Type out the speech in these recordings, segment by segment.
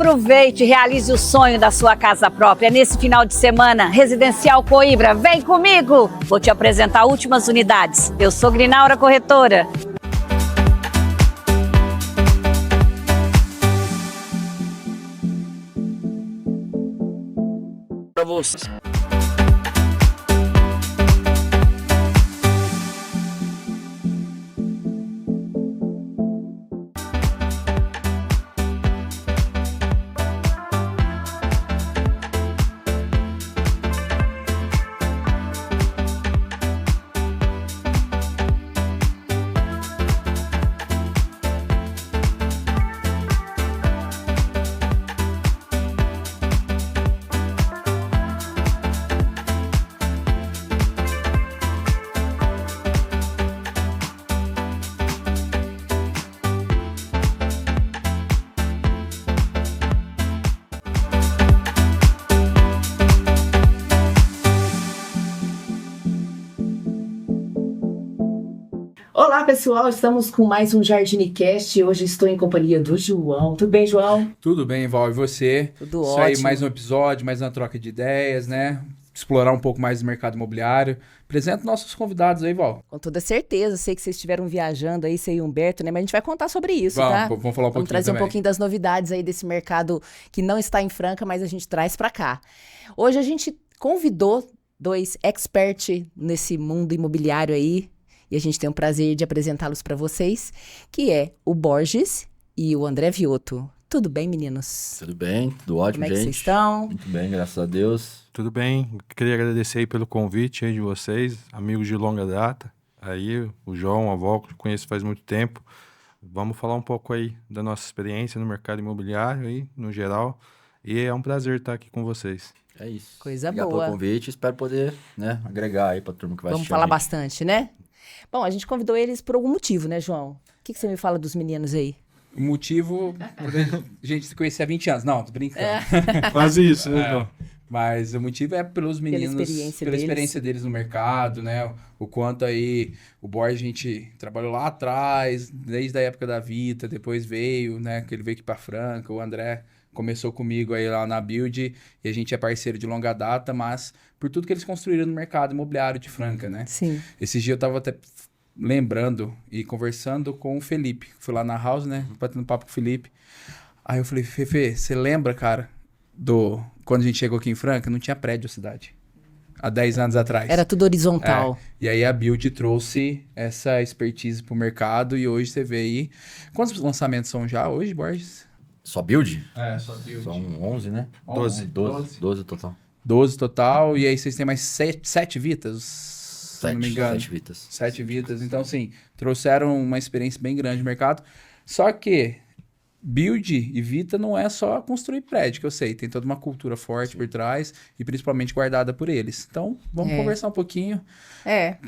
Aproveite e realize o sonho da sua casa própria nesse final de semana. Residencial Coimbra, vem comigo! Vou te apresentar últimas unidades. Eu sou Grinaura Corretora. Para você. Olá pessoal, estamos com mais um JardineCast e hoje estou em companhia do João. Tudo bem, João? Tudo bem, Val, e você? Tudo Isso ótimo. aí, mais um episódio, mais uma troca de ideias, né? Explorar um pouco mais do mercado imobiliário. Apresenta nossos convidados aí, Val. Com toda certeza, sei que vocês estiveram viajando aí, você e o Humberto, né? Mas a gente vai contar sobre isso, tá? Vamos falar um pouquinho Vamos trazer também. um pouquinho das novidades aí desse mercado que não está em Franca, mas a gente traz pra cá. Hoje a gente convidou dois experts nesse mundo imobiliário aí, e a gente tem o prazer de apresentá-los para vocês, que é o Borges e o André Viotto. Tudo bem, meninos? Tudo bem, tudo ótimo, Como é que gente. vocês estão? Muito bem, graças a Deus. Tudo bem, queria agradecer aí pelo convite aí de vocês, amigos de longa data. Aí, o João, a Val, que eu conheço faz muito tempo. Vamos falar um pouco aí da nossa experiência no mercado imobiliário aí, no geral. E é um prazer estar aqui com vocês. É isso. Coisa Obrigado boa. pelo convite, espero poder, né, agregar aí pra turma que vai Vamos assistir falar a gente. bastante, né? Bom, a gente convidou eles por algum motivo, né, João? O que você me fala dos meninos aí? O motivo, a gente se conhecer há 20 anos. Não, tô brincando. Quase isso, né, João? Mas o motivo é pelos meninos, pela experiência deles no mercado, né? O quanto aí o Borges, a gente trabalhou lá atrás, desde a época da Vita, depois veio, né? Que ele veio aqui pra Franca, o André começou comigo aí lá na Build, e a gente é parceiro de longa data, mas por tudo que eles construíram no mercado imobiliário de Franca, né? Sim. Esses dias eu tava até lembrando e conversando com o Felipe. Fui lá na house, né? Batendo papo com o Felipe. Aí eu falei, Fefe, você lembra, cara, quando a gente chegou aqui em Franca, não tinha prédio na cidade. Há 10 anos atrás. Era tudo horizontal. E aí a Build trouxe essa expertise pro mercado e hoje você vê aí... Quantos lançamentos são já hoje, Borges? Só build? Só Build. São 11, né? 12. 12 total. 12 total, e aí vocês têm mais 7 Vitas, se não me engano. 7 vitas. 7 vidas. Então, assim, trouxeram uma experiência bem grande no mercado. Só que Build e Vita não é só construir prédio, que eu sei. Tem toda uma cultura forte por trás e principalmente guardada por eles. Então, vamos conversar um pouquinho.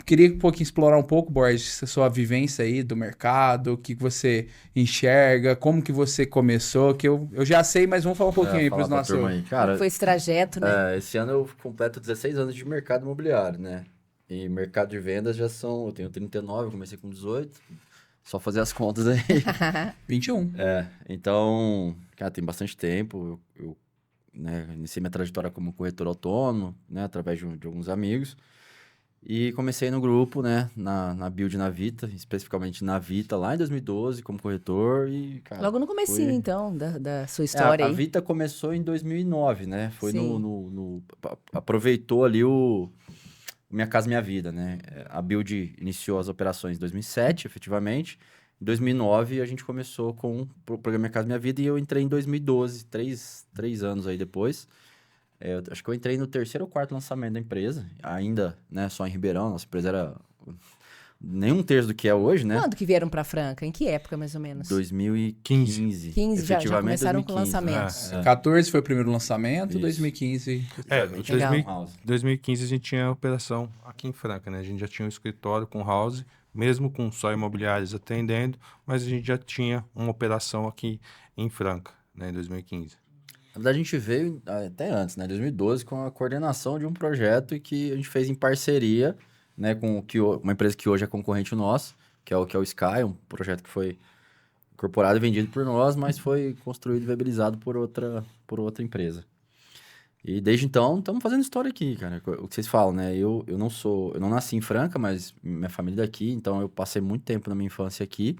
Queria um pouquinho explorar um pouco, Borges, a sua vivência aí do mercado, o que você enxerga, como que você começou, que eu já sei, mas vamos falar um pouquinho aí pros nossos... Turma aí. Cara, Foi esse trajeto, né? esse ano eu completo 16 anos de mercado imobiliário, né? E mercado de vendas já são... Eu tenho 39, eu comecei com 18. Só fazer as contas aí. 21. Então, cara, tem bastante tempo. Eu né, iniciei minha trajetória como corretor autônomo, né? Através de alguns amigos. E comecei no grupo, né? Na Build, na Vita. Especificamente na Vita, lá em 2012, como corretor. E, cara, Logo no comecinho, foi... então, da sua história a aí. Vita começou em 2009, né? Foi Sim. aproveitou ali o Minha Casa Minha Vida, né? A Build iniciou as operações em 2007, efetivamente. Em 2009, a gente começou com o programa Minha Casa Minha Vida e eu entrei em 2012, três anos aí depois. Acho que eu entrei no terceiro ou quarto lançamento da empresa, ainda, né, só em Ribeirão. Nossa empresa era nem um terço do que é hoje, né? Quando que vieram pra Franca? Em que época, mais ou menos? 2015. 15 já Efetivamente, começaram com 2015. lançamentos. 14 foi o primeiro lançamento, Isso. 2015... Legal. 2015 a gente tinha a operação aqui em Franca, né? A gente já tinha um escritório com house, mesmo com só imobiliários atendendo, mas a gente já tinha uma operação aqui em Franca, né, em 2015. Na verdade, a gente veio até antes, né? 2012, com a coordenação de um projeto que a gente fez em parceria, né, com uma empresa que hoje é concorrente nosso, que é o Sky, um projeto que foi incorporado e vendido por nós, mas foi construído e viabilizado por outra empresa. E desde então, estamos fazendo história aqui, cara. O que vocês falam, né? Eu não nasci em Franca, mas minha família é daqui, então eu passei muito tempo na minha infância aqui.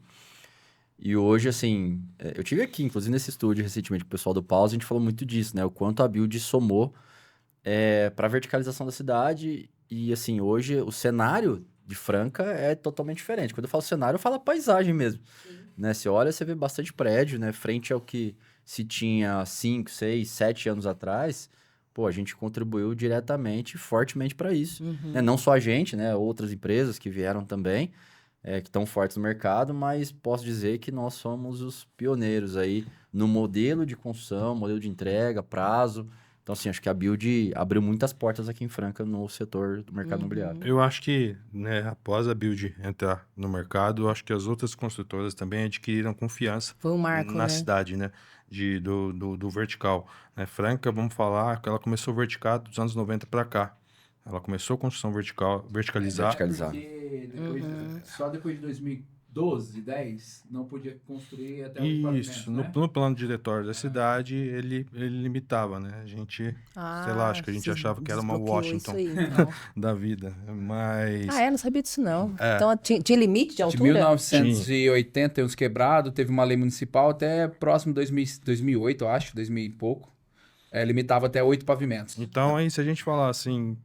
E hoje, assim, eu tive aqui, inclusive nesse estúdio recentemente com o pessoal do Pause, a gente falou muito disso, né? O quanto a Build somou para a verticalização da cidade. E, assim, hoje o cenário de Franca é totalmente diferente. Quando eu falo cenário, eu falo a paisagem mesmo. Né? Você olha, você vê bastante prédio, né? Frente ao que se tinha 5, 6, 7 anos atrás, pô, a gente contribuiu diretamente, fortemente para isso. Né? Não só a gente, né? Outras empresas que vieram também, que estão fortes no mercado, mas posso dizer que nós somos os pioneiros aí no modelo de construção, modelo de entrega, prazo. Então, assim, acho que a Build abriu muitas portas aqui em Franca no setor do mercado imobiliário. Eu acho que, né, após a Build entrar no mercado, eu acho que as outras construtoras também adquiriram confiança Foi um marco, na né? cidade, né? Do vertical. Né? Franca, vamos falar que ela começou vertical dos anos 90 para cá. Ela começou a construção verticalizar. Verticalizar. Porque só depois de 2012, 10, não podia construir até os pavimentos, Isso, né? no plano diretório da cidade, ele limitava, né? A gente, sei lá, acho que a gente você achava que era uma desbloqueou Washington isso aí, então. da vida, mas... Ah, não sabia disso não. Então tinha limite de De altura? 1980 tem uns quebrados, teve uma lei municipal até próximo de 2008, eu acho, 2000 e pouco. Limitava até 8 pavimentos. Então, aí, se a gente falar assim,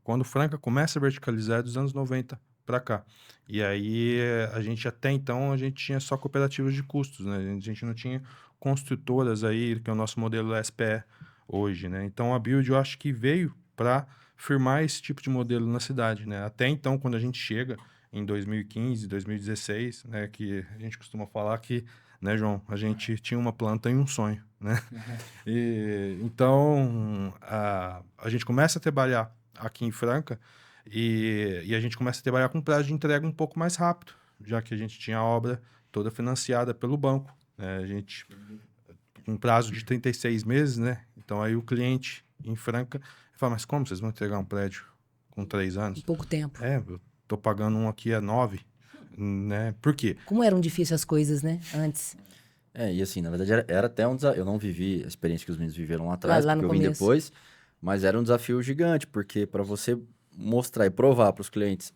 quando Franca começa a verticalizar é dos anos 90 para cá. E aí, a gente até então, a gente tinha só cooperativas de custos, né? A gente não tinha construtoras aí, que é o nosso modelo SPE hoje, né? Então, a Build, eu acho que veio para firmar esse tipo de modelo na cidade, né? Até então, quando a gente chega em 2015, 2016, né? Que a gente costuma falar que, né, João? A gente tinha uma planta e um sonho, né? Então, a gente começa a trabalhar aqui em Franca e a gente começa a trabalhar com prazo de entrega um pouco mais rápido, já que a gente tinha a obra toda financiada pelo banco, né? A gente, com prazo de 36 meses, né? Então, aí o cliente em Franca fala, mas como vocês vão entregar um prédio com 3 anos? Em pouco tempo. Eu tô pagando um aqui a 9, né? Por quê? Como eram difíceis as coisas, né? Antes. E assim, na verdade, era até um desafio. Eu não vivi a experiência que os meninos viveram lá atrás, Lá porque no eu vim começo. depois, mas era um desafio gigante, porque para você mostrar e provar para os clientes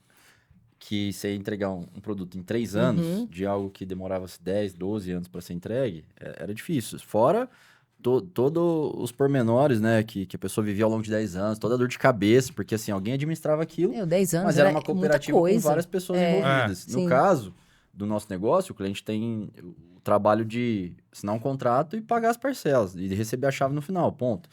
que você ia entregar um produto em 3 anos, de algo que demorava 10, 12 anos para ser entregue, era difícil. Fora todos os pormenores, né, que a pessoa vivia ao longo de 10 anos, toda a dor de cabeça, porque assim, alguém administrava aquilo, 10 anos mas era uma muita cooperativa com coisa. várias pessoas envolvidas. sim. No caso do nosso negócio, o cliente tem o trabalho de assinar um contrato e pagar as parcelas, e receber a chave no final, ponto.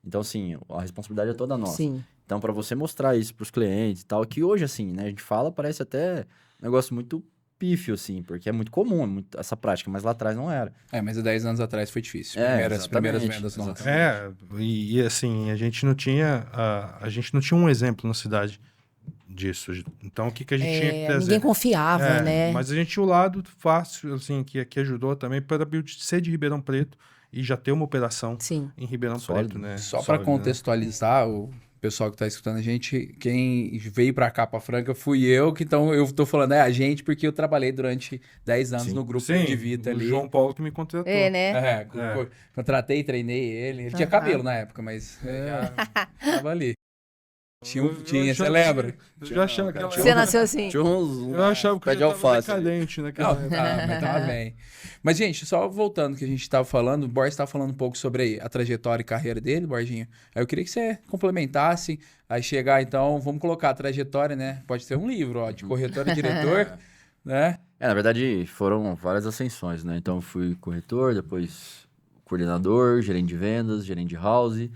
Então, assim, a responsabilidade é toda nossa. Sim. Então, para você mostrar isso para os clientes e tal, que hoje, assim, né, a gente fala, parece até um negócio muito pífio, assim, porque é muito comum essa prática, mas lá atrás não era. Mas há 10 anos atrás foi difícil. Exatamente, Primeiras vendas nossas. E assim, a gente não tinha um exemplo na cidade disso. Então, o que a gente tinha que trazer? Ninguém confiava, né? Mas a gente tinha o lado fácil, assim, que ajudou também para a Build ser de Ribeirão Preto e já ter uma operação Sim. em Ribeirão Sólido. Preto, né? Só para Sólido, contextualizar, o pessoal que tá escutando a gente, quem veio para cá, para Franca, fui eu, que então eu tô falando a gente, porque eu trabalhei durante 10 anos no grupo Sim, de Vita o ali. João Paulo que me contratou. Né? Contratei, treinei ele. Ele tinha cabelo na época, mas tava ali. Você lembra? Eu já achava que ela Você nasceu assim. Tinha uns Eu achava que pé de já tava alface. decadente naquela Não, época. mas tava bem. Mas, gente, só voltando ao que a gente tava falando, o Borges estava falando um pouco sobre a trajetória e carreira dele, Borginho. Aí eu queria que você complementasse, aí chegar, então, vamos colocar a trajetória, né? Pode ser um livro, ó, de corretor e diretor, né? Na verdade, foram várias ascensões, né? Então, eu fui corretor, depois coordenador, gerente de vendas, gerente de house,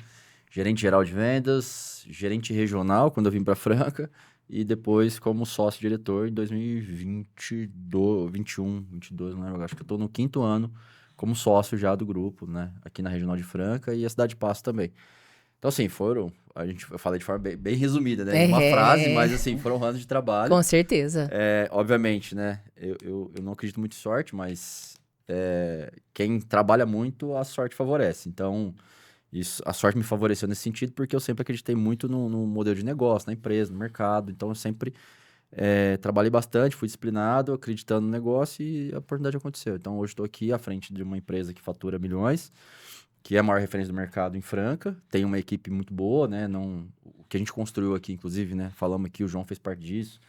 gerente geral de vendas, gerente regional, quando eu vim para Franca, e depois como sócio-diretor em 2022, 21, 22, não lembro, acho que eu estou no 5º ano como sócio já do grupo, né? Aqui na Regional de Franca e a Cidade de Passo também. Então, assim, eu falei de forma bem resumida, né? Uma frase, mas assim, foram anos de trabalho. Com certeza. Obviamente, né? Eu não acredito muito em sorte, mas quem trabalha muito, a sorte favorece. Então, a sorte me favoreceu nesse sentido, porque eu sempre acreditei muito no modelo de negócio, na empresa, no mercado. Então, eu sempre Trabalhei bastante, fui disciplinado, acreditando no negócio e a oportunidade aconteceu. Então, hoje estou aqui à frente de uma empresa que fatura milhões, que é a maior referência do mercado em Franca. Tem uma equipe muito boa, né? O que a gente construiu aqui, inclusive, né? Falamos aqui, o João fez parte disso,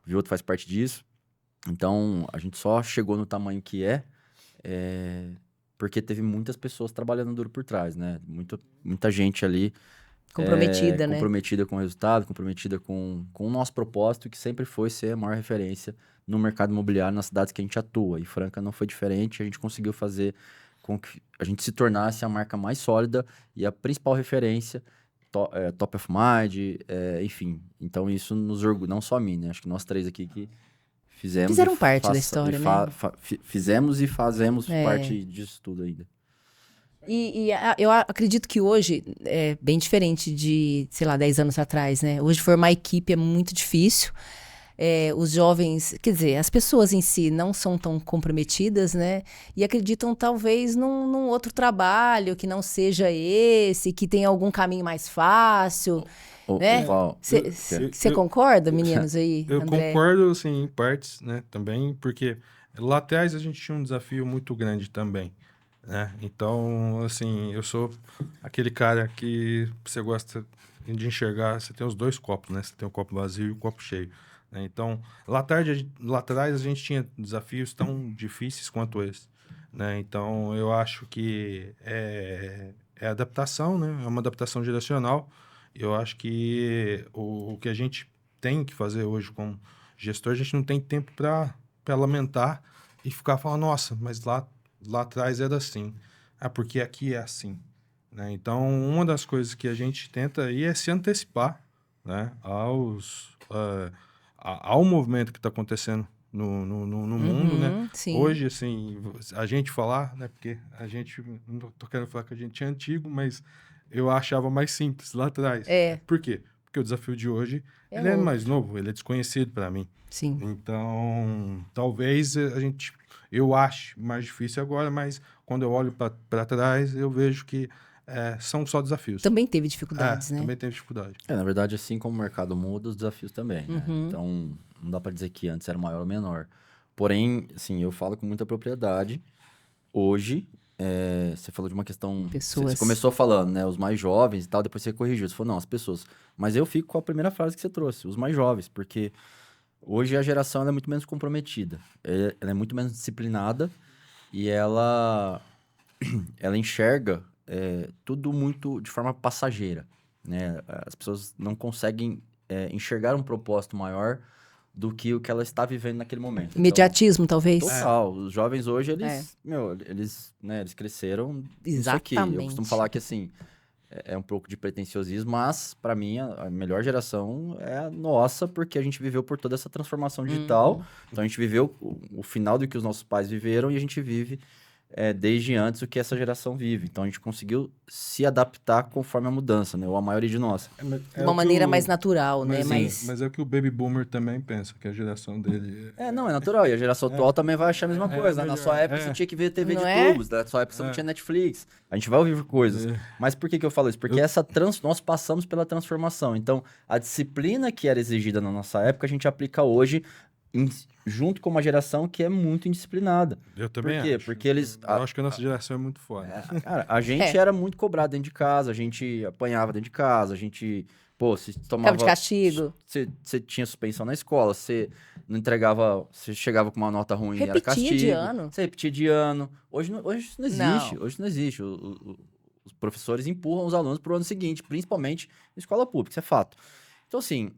o Vioto faz parte disso. Então, a gente só chegou no tamanho que porque teve muitas pessoas trabalhando duro por trás, né? Muita gente ali Comprometida, né? comprometida com o resultado, comprometida com o nosso propósito, que sempre foi ser a maior referência no mercado imobiliário nas cidades que a gente atua. E Franca não foi diferente, a gente conseguiu fazer com que a gente se tornasse a marca mais sólida e a principal referência, top of mind, enfim. Então isso nos orgulha, não só a mim, né? Acho que nós três aqui que Fizeram parte da história, né? Fizemos e fazemos parte disso tudo ainda. Eu acredito que hoje é bem diferente de, sei lá, 10 anos atrás, né? Hoje formar equipe é muito difícil. Os jovens, quer dizer, as pessoas em si não são tão comprometidas, né? E acreditam talvez num outro trabalho que não seja esse, que tenha algum caminho mais fácil, né? Você concorda, meninos aí, Eu André? concordo, assim, em partes, né, também, porque lá atrás a gente tinha um desafio muito grande também, né? Então, assim, eu sou aquele cara que você gosta de enxergar, você tem os dois copos, né? Você tem o copo vazio e o copo cheio, né? Então, lá atrás a gente tinha desafios tão difíceis quanto esse, né? Então, eu acho que é adaptação, né? É uma adaptação geracional. Eu acho que o que a gente tem que fazer hoje como gestor, a gente não tem tempo para lamentar e ficar falando, nossa, mas lá atrás era assim. Porque aqui é assim, né? Então, uma das coisas que a gente tenta aí é se antecipar, né, ao movimento que está acontecendo no mundo, né? Sim. Hoje, assim, a gente falar, né, porque não tô querendo falar que a gente é antigo, mas eu achava mais simples lá atrás. Por quê? Porque o desafio de hoje, ele é mais novo, ele é desconhecido para mim. Sim. Então, talvez eu ache mais difícil agora, mas quando eu olho para trás, eu vejo que são só desafios. Também teve dificuldades, né? Também teve dificuldade. Na verdade, assim como o mercado muda, os desafios também, né? Uhum. Então, não dá para dizer que antes era maior ou menor. Porém, assim, eu falo com muita propriedade. Hoje, você falou de uma questão... Pessoas. Você começou falando, né? Os mais jovens e tal, depois você corrigiu. Você falou, não, as pessoas. Mas eu fico com a primeira frase que você trouxe, os mais jovens, porque hoje a geração ela é muito menos comprometida. Ela é muito menos disciplinada e ela enxerga tudo muito de forma passageira, né? As pessoas não conseguem enxergar um propósito maior do que o que ela está vivendo naquele momento. Imediatismo, Então, talvez? total. Os jovens hoje, eles cresceram isso aqui. Eu Exatamente. costumo falar que, assim, é um pouco de pretensiosismo, mas, para mim, a melhor geração é a nossa, porque a gente viveu por toda essa transformação digital. Então, a gente viveu o final do que os nossos pais viveram e a gente vive desde antes o que essa geração vive. Então, a gente conseguiu se adaptar conforme a mudança, né? Ou a maioria de nós. De uma maneira mais natural, né? Mas é o que o Baby Boomer também pensa, que a geração dele... É natural. E a geração atual também vai achar a mesma coisa. Na sua época, você tinha que ver TV Não de é? tubos. Na sua época, você não tinha Netflix. A gente vai ouvir coisas. Mas por que eu falo isso? Porque nós passamos pela transformação. Então, a disciplina que era exigida na nossa época, a gente aplica hoje junto com uma geração que é muito indisciplinada. Eu também Por quê? acho. Porque eles... Eu acho que a nossa geração é muito foda. Cara, a gente era muito cobrado dentro de casa, a gente apanhava dentro de casa, a gente... Pô, se tomava... Ficava de castigo. Você tinha suspensão na escola, você não entregava... Você chegava com uma nota ruim, era Repetia castigo. de ano. Você repetia de ano. Hoje isso não existe. Não. Hoje isso não existe. Os professores empurram os alunos para o ano seguinte, principalmente em escola pública, isso é fato. Então, assim,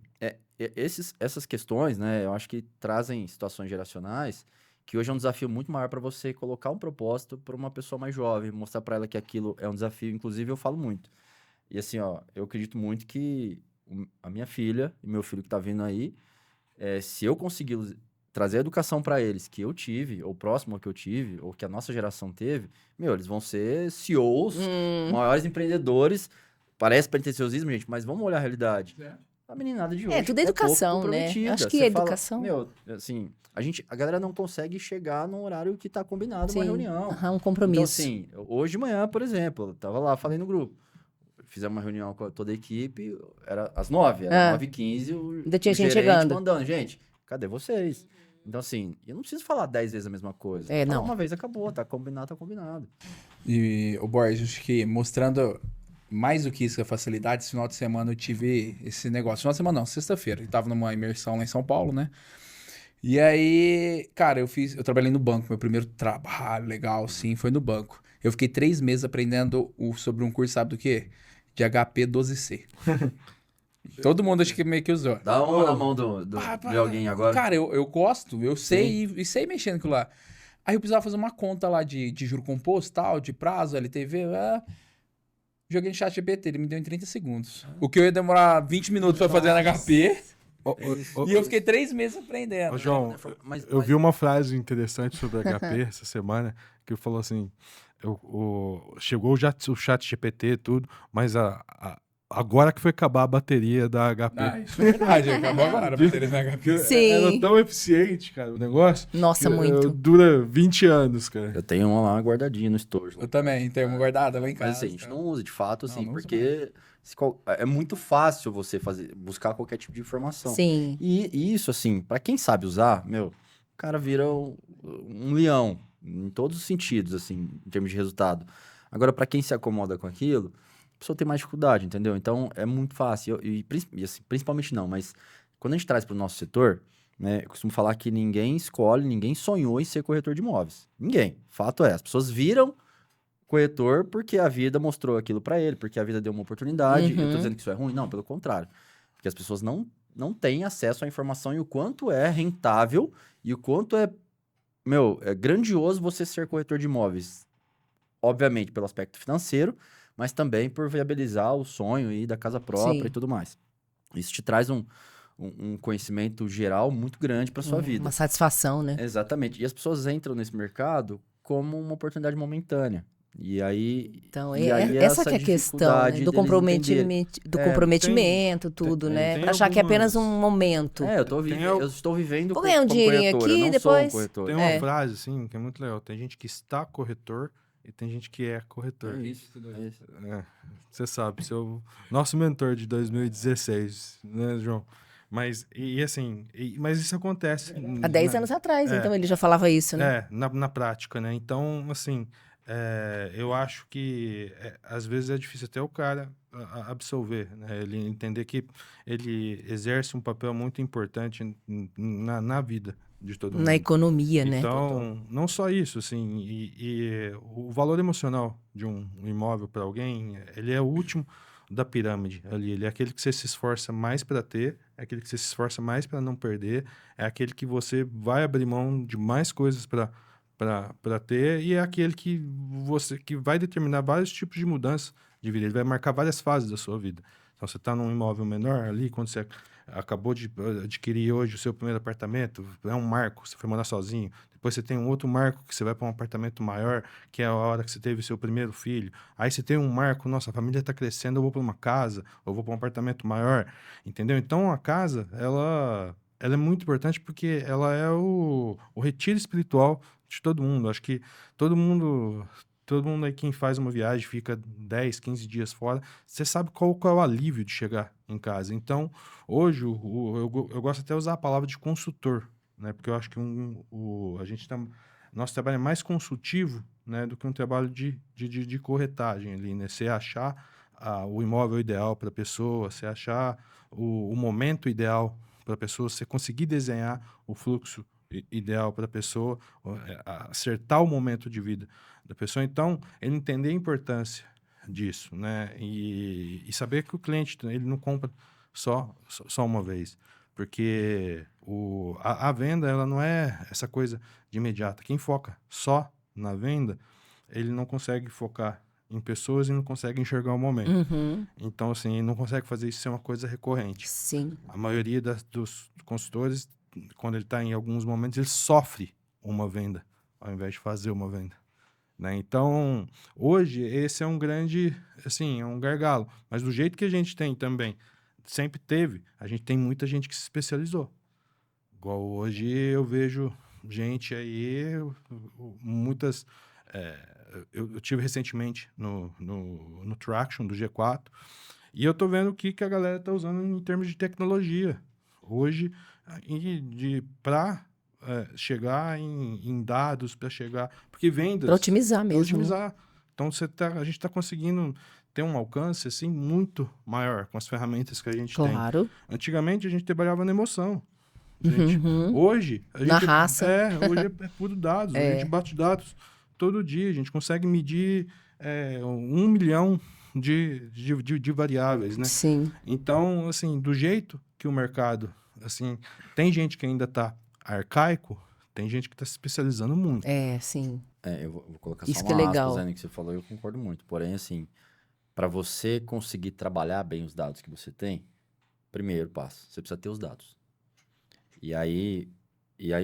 essas questões, né, eu acho que trazem situações geracionais que hoje é um desafio muito maior para você colocar um propósito para uma pessoa mais jovem, mostrar para ela que aquilo é um desafio. Inclusive, eu falo muito. E assim, eu acredito muito que a minha filha e meu filho que tá vindo aí, se eu conseguir trazer a educação para eles que eu tive, ou próximo ao que eu tive, ou que a nossa geração teve, eles vão ser CEOs, maiores empreendedores. Parece pretensiosismo, gente, mas vamos olhar a realidade. A meninada de hoje tudo é educação, pouco né? comprometida. Acho que Você é fala, educação. Assim, a galera não consegue chegar no horário que tá combinado uma reunião. Um compromisso. Então, assim, hoje de manhã, por exemplo, eu tava lá, falei no grupo. fizemos uma reunião com toda a equipe, era às 9, era 9h15, Ainda tinha o gente gerente chegando. mandando, gente, cadê vocês? Então, assim, eu não preciso falar 10 vezes a mesma coisa. É, Fala não. uma vez, acabou, tá combinado, tá combinado. E, o Borges, acho que mostrando mais do que isso, a facilidade, esse final de semana eu tive esse negócio. Final de semana não, sexta-feira. Eu tava numa imersão lá em São Paulo, né? E aí, cara, eu trabalhei no banco, meu primeiro trabalho legal, sim, foi no banco. Eu fiquei 3 meses aprendendo sobre um curso, sabe do quê? De HP 12C. Todo mundo acho que meio que usou. Dá uma na mão de alguém agora. Cara, eu gosto, eu sei e sei mexendo com lá. Aí eu precisava fazer uma conta lá de juro composto, tal, de prazo, LTV. Joguei no chat GPT, ele me deu em 30 segundos. O que eu ia demorar 20 minutos pra fazer na HP. E eu fiquei 3 meses aprendendo. Ô, João, eu vi uma frase interessante sobre HP essa semana, que falou assim, chegou o chat GPT e tudo, mas agora que foi acabar a bateria da HP. Isso é verdade, acabou agora a bateria da HP. Sim. Era tão eficiente, cara, o negócio. Nossa, que, muito. dura 20 anos, cara. Eu tenho uma lá guardadinha no storage. Eu também tenho uma guardada lá em casa. Mas assim, a gente não usa de fato, assim, não usa porque é muito fácil você buscar qualquer tipo de informação. Sim. E isso, assim, pra quem sabe usar, o cara vira um leão, em todos os sentidos, assim, em termos de resultado. Agora, pra quem se acomoda com aquilo, a pessoa tem mais dificuldade, entendeu? Então, é muito fácil. E assim, principalmente não, mas quando a gente traz pro nosso setor, né, eu costumo falar que ninguém sonhou em ser corretor de imóveis. Ninguém. Fato é, as pessoas viram corretor porque a vida mostrou aquilo pra ele, porque a vida deu uma oportunidade. Eu tô dizendo que isso é ruim? Não, pelo contrário. Porque as pessoas não têm acesso à informação e o quanto é rentável e o quanto é grandioso você ser corretor de imóveis. Obviamente, pelo aspecto financeiro, mas também por viabilizar o sonho aí da casa própria Sim. e tudo mais. Isso te traz um conhecimento geral muito grande para sua vida. Uma satisfação, né? Exatamente. E as pessoas entram nesse mercado como uma oportunidade momentânea. E aí. Então, e aí essa que é a questão, né? Do comprometimento, tudo, né? tem Pra achar que é apenas um algumas- momento. Eu estou vivendo Vou ganhar um como dinheirinho corretor, aqui, eu não depois- sou um corretor. Tem uma frase, assim, que é muito legal. Tem gente que está corretor e tem gente que é corretor. É isso. Você sabe, nosso mentor de 2016, né, João? Mas, mas isso acontece. Há 10 anos atrás, então ele já falava isso, né? Na prática, né? Então, assim, eu acho que às vezes é difícil até o cara absorver, né? Ele entender que ele exerce um papel muito importante na vida de todo mundo. Na economia, né? Então, não só isso, assim, e o valor emocional de um imóvel para alguém, ele é o último da pirâmide ali, ele é aquele que você se esforça mais para ter, é aquele que você se esforça mais para não perder, é aquele que você vai abrir mão de mais coisas para ter, e é aquele que vai determinar vários tipos de mudança de vida, ele vai marcar várias fases da sua vida. Então, você está num imóvel menor ali, quando você acabou de adquirir hoje o seu primeiro apartamento, é um marco, você foi morar sozinho. Depois você tem um outro marco que você vai para um apartamento maior, que é a hora que você teve o seu primeiro filho. Aí você tem um marco, nossa, a família está crescendo, eu vou para uma casa, eu vou para um apartamento maior, entendeu? Então, a casa, ela é muito importante porque ela é o retiro espiritual de todo mundo. Acho que todo mundo aí, quem faz uma viagem, fica 10, 15 dias fora, você sabe qual é o alívio de chegar em casa. Então, hoje, eu gosto até de usar a palavra de consultor, né? Porque eu acho que nosso trabalho é mais consultivo, né, do que um trabalho de corretagem ali, né? Você achar o imóvel ideal para a pessoa, você achar o momento ideal para a pessoa, você conseguir desenhar o fluxo ideal para a pessoa, acertar o momento de vida da pessoa. Então, ele entender a importância disso, né? E saber que o cliente, ele não compra só uma vez, porque a venda, ela não é essa coisa de imediata. Quem foca só na venda, ele não consegue focar em pessoas e não consegue enxergar o momento. Então, assim, ele não consegue fazer isso ser uma coisa recorrente. Sim. A maioria dos consultores, quando ele está em alguns momentos, ele sofre uma venda, ao invés de fazer uma venda, né? Então, hoje, esse é um grande, assim, é um gargalo. Mas do jeito que a gente tem também, sempre teve, a gente tem muita gente que se especializou. Igual hoje eu vejo gente aí, muitas eu tive recentemente no Traction do G4, e eu tô vendo o que a galera tá usando em termos de tecnologia. Hoje, para chegar em dados, para chegar... Porque vendas... Para otimizar mesmo. Para otimizar. Então, a gente está conseguindo ter um alcance assim, muito maior com as ferramentas que a gente tem. Claro. Antigamente, a gente trabalhava na emoção. Gente, hoje... Na raça. Hoje é puro dados. A gente bate dados todo dia. A gente consegue medir 1 milhão de variáveis, né? Sim. Então, assim, do jeito que o mercado... Assim, tem gente que ainda está arcaico, tem gente que está se especializando muito. Sim. Eu vou colocar Isso só que é uma legal. aspas aí no que você falou, eu concordo muito. Porém, assim, para você conseguir trabalhar bem os dados que você tem, primeiro passo, você precisa ter os dados. E aí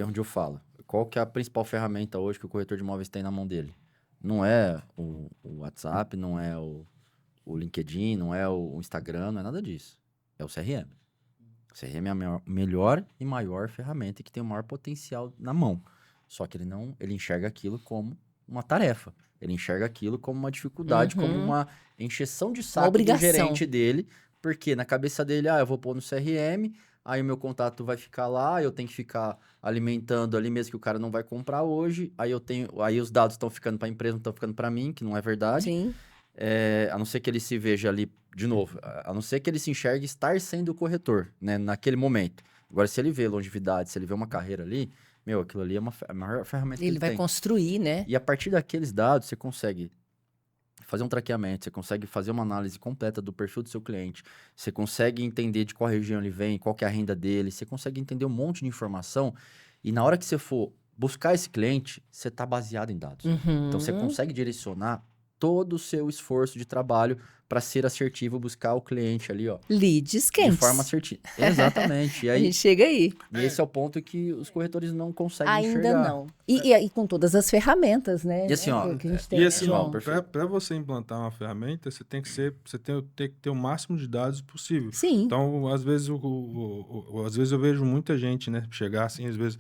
onde eu falo, qual que é a principal ferramenta hoje que o corretor de imóveis tem na mão dele? Não é o WhatsApp, não é o LinkedIn, não é o Instagram, não é nada disso. É o CRM. O CRM é a melhor e maior ferramenta que tem o maior potencial na mão. Só que ele enxerga aquilo como uma tarefa. Ele enxerga aquilo como uma dificuldade, como uma encheção de saco do gerente dele, porque na cabeça dele, eu vou pôr no CRM, aí o meu contato vai ficar lá, eu tenho que ficar alimentando ali mesmo que o cara não vai comprar hoje, aí os dados estão ficando para a empresa, não estão ficando para mim, que não é verdade. Sim. A não ser que ele se veja ali, de novo, a não ser que ele se enxergue estar sendo o corretor, né, naquele momento. Agora, se ele vê longevidade, se ele vê uma carreira ali, aquilo ali é a maior ferramenta que ele vai tem. Construir, né? E a partir daqueles dados, você consegue fazer um traqueamento, você consegue fazer uma análise completa do perfil do seu cliente, você consegue entender de qual região ele vem, qual que é a renda dele, você consegue entender um monte de informação, e na hora que você for buscar esse cliente, você está baseado em dados. Então, você consegue direcionar todo o seu esforço de trabalho para ser assertivo, buscar o cliente ali, ó. Leads quentes. De forma assertiva. Exatamente. E aí, a gente chega aí. E esse é o ponto que os corretores não conseguem Ainda enxergar. não. E com todas as ferramentas, né? E assim, ó, que a gente tem, E assim, João? para você implantar uma ferramenta, você tem que ter o máximo de dados possível. Sim. Então, às vezes, às vezes eu vejo muita gente, né, chegar assim, às vezes,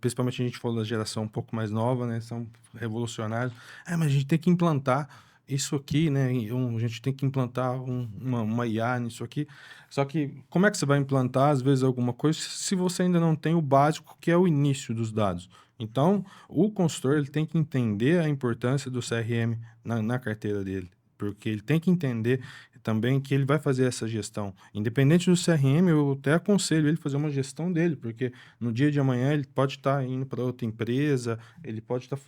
principalmente a gente falou da geração um pouco mais nova, né, são revolucionários. Mas a gente tem que implantar isso aqui, né? A gente tem que implantar uma IA nisso aqui. Só que como é que você vai implantar, às vezes, alguma coisa se você ainda não tem o básico, que é o início dos dados? Então, o consultor ele tem que entender a importância do CRM na carteira dele, porque ele tem que entender também que ele vai fazer essa gestão. Independente do CRM, eu até aconselho ele fazer uma gestão dele, porque no dia de amanhã ele pode estar indo para outra empresa, ele pode estar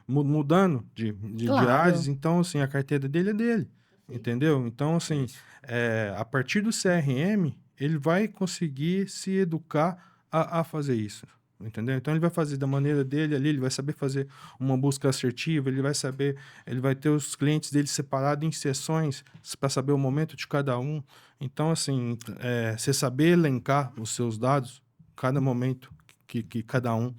mudando de áreas, então, assim, a carteira dele é dele, entendeu? Então, assim, a partir do CRM, ele vai conseguir se educar a fazer isso. Entendeu? Então ele vai fazer da maneira dele ali, ele vai saber fazer uma busca assertiva, ele vai ter os clientes dele separados em sessões para saber o momento de cada um. Então, assim, você saber elencar os seus dados, cada momento que cada um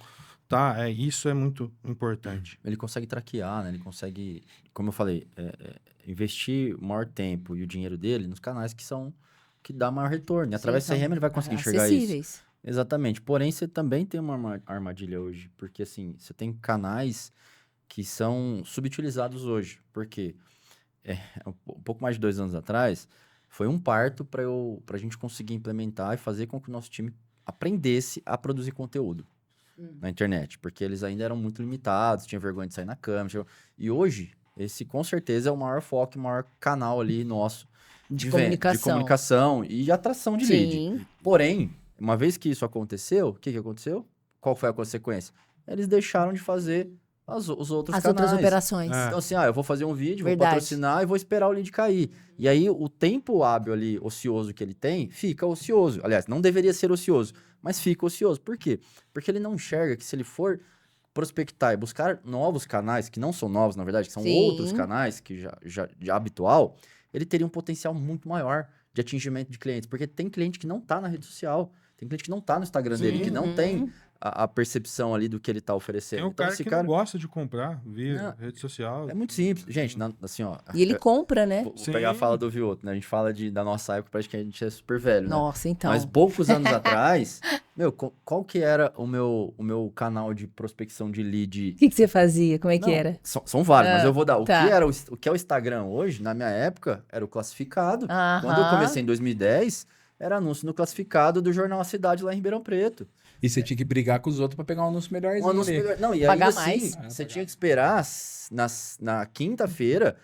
tá, isso é muito importante. Ele consegue traquear, né? Ele consegue, como eu falei, investir o maior tempo e o dinheiro dele nos canais que dá maior retorno. E através do CRM ele vai conseguir enxergar isso. Exatamente. Porém, você também tem uma armadilha hoje, porque assim, você tem canais que são subutilizados hoje. Por quê? Um pouco mais de 2 anos atrás, foi um parto para a gente conseguir implementar e fazer com que o nosso time aprendesse a produzir conteúdo na internet, porque eles ainda eram muito limitados, tinham vergonha de sair na câmera. E hoje, esse com certeza é o maior foco, o maior canal ali nosso de comunicação e de atração de lead. Porém, uma vez que isso aconteceu, o que aconteceu? Qual foi a consequência? Eles deixaram de fazer os outros canais. As outras operações. Então, assim, eu vou fazer um vídeo, vou patrocinar e vou esperar o lead cair. E aí, o tempo hábil ali, ocioso que ele tem, fica ocioso. Aliás, não deveria ser ocioso, mas fica ocioso. Por quê? Porque ele não enxerga que se ele for prospectar e buscar novos canais, que não são novos, na verdade, que são outros canais, que já habitual, ele teria um potencial muito maior de atingimento de clientes. Porque tem cliente que não está na rede social. Tem cliente que não tá no Instagram dele, que não tem a percepção ali do que ele tá oferecendo. Tem um Então, cara esse que cara não gosta de comprar via Não, rede social. é muito simples. Gente, assim, ó. E ele compra, né? Vou pegar a Sim. fala do Vioto, né? A gente fala da nossa época, parece que a gente é super velho, né? Nossa, então. Mas poucos anos atrás, meu, qual que era o meu canal de prospecção de lead? O que você fazia? Como é que Não, era? São vários, mas eu vou dar. tá. O que é o Instagram hoje, na minha época, era o classificado. Quando eu Aham. comecei em 2010, era anúncio no classificado do jornal A Cidade lá em Ribeirão Preto. E você tinha que brigar com os outros pra pegar um anúncio melhorzinho Um anúncio ali. melhor. Não, e Pagar ainda mais. assim, você tinha que esperar na quinta-feira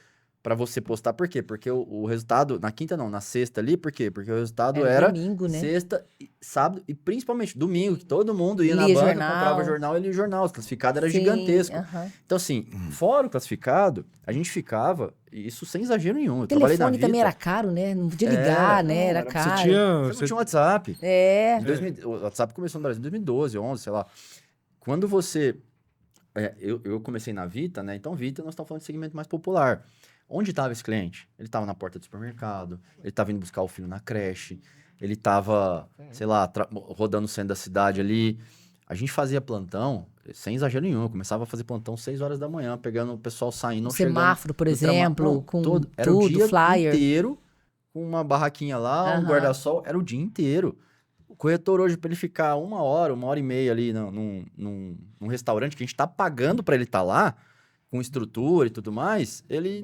pra você postar. Por quê? Porque o resultado, na quinta não, na sexta ali, por quê? Porque o resultado era domingo, né? sexta, sábado e principalmente domingo, que todo mundo ia na Lia banca, jornal. comprava jornal e lia o jornal. O classificado era Sim, gigantesco. aham. Então, assim, fora o classificado, a gente ficava, e isso sem exagero nenhum. Eu trabalhei na Telefone Vita. também era caro, né? Não podia ligar, né? não, Era era- você caro. Você não tinha WhatsApp. É. O WhatsApp começou no Brasil em 2012, 11, sei lá. Quando você... eu comecei na Vita, né? Então, Vita, nós estamos falando de segmento mais popular. Onde estava esse cliente? Ele estava na porta do supermercado, ele estava indo buscar o filho na creche, ele estava, sei lá, rodando o centro da cidade ali. A gente fazia plantão, sem exagero nenhum, eu começava a fazer plantão 6 horas da manhã, pegando o pessoal saindo, Um semáforo, por do exemplo, Não, com era o tudo, dia flyer. inteiro, com uma barraquinha lá, um Aham. guarda-sol, era o dia inteiro. O corretor hoje, para ele ficar 1 hora e meia ali num restaurante que a gente tá pagando para ele estar lá, com estrutura e tudo mais, ele...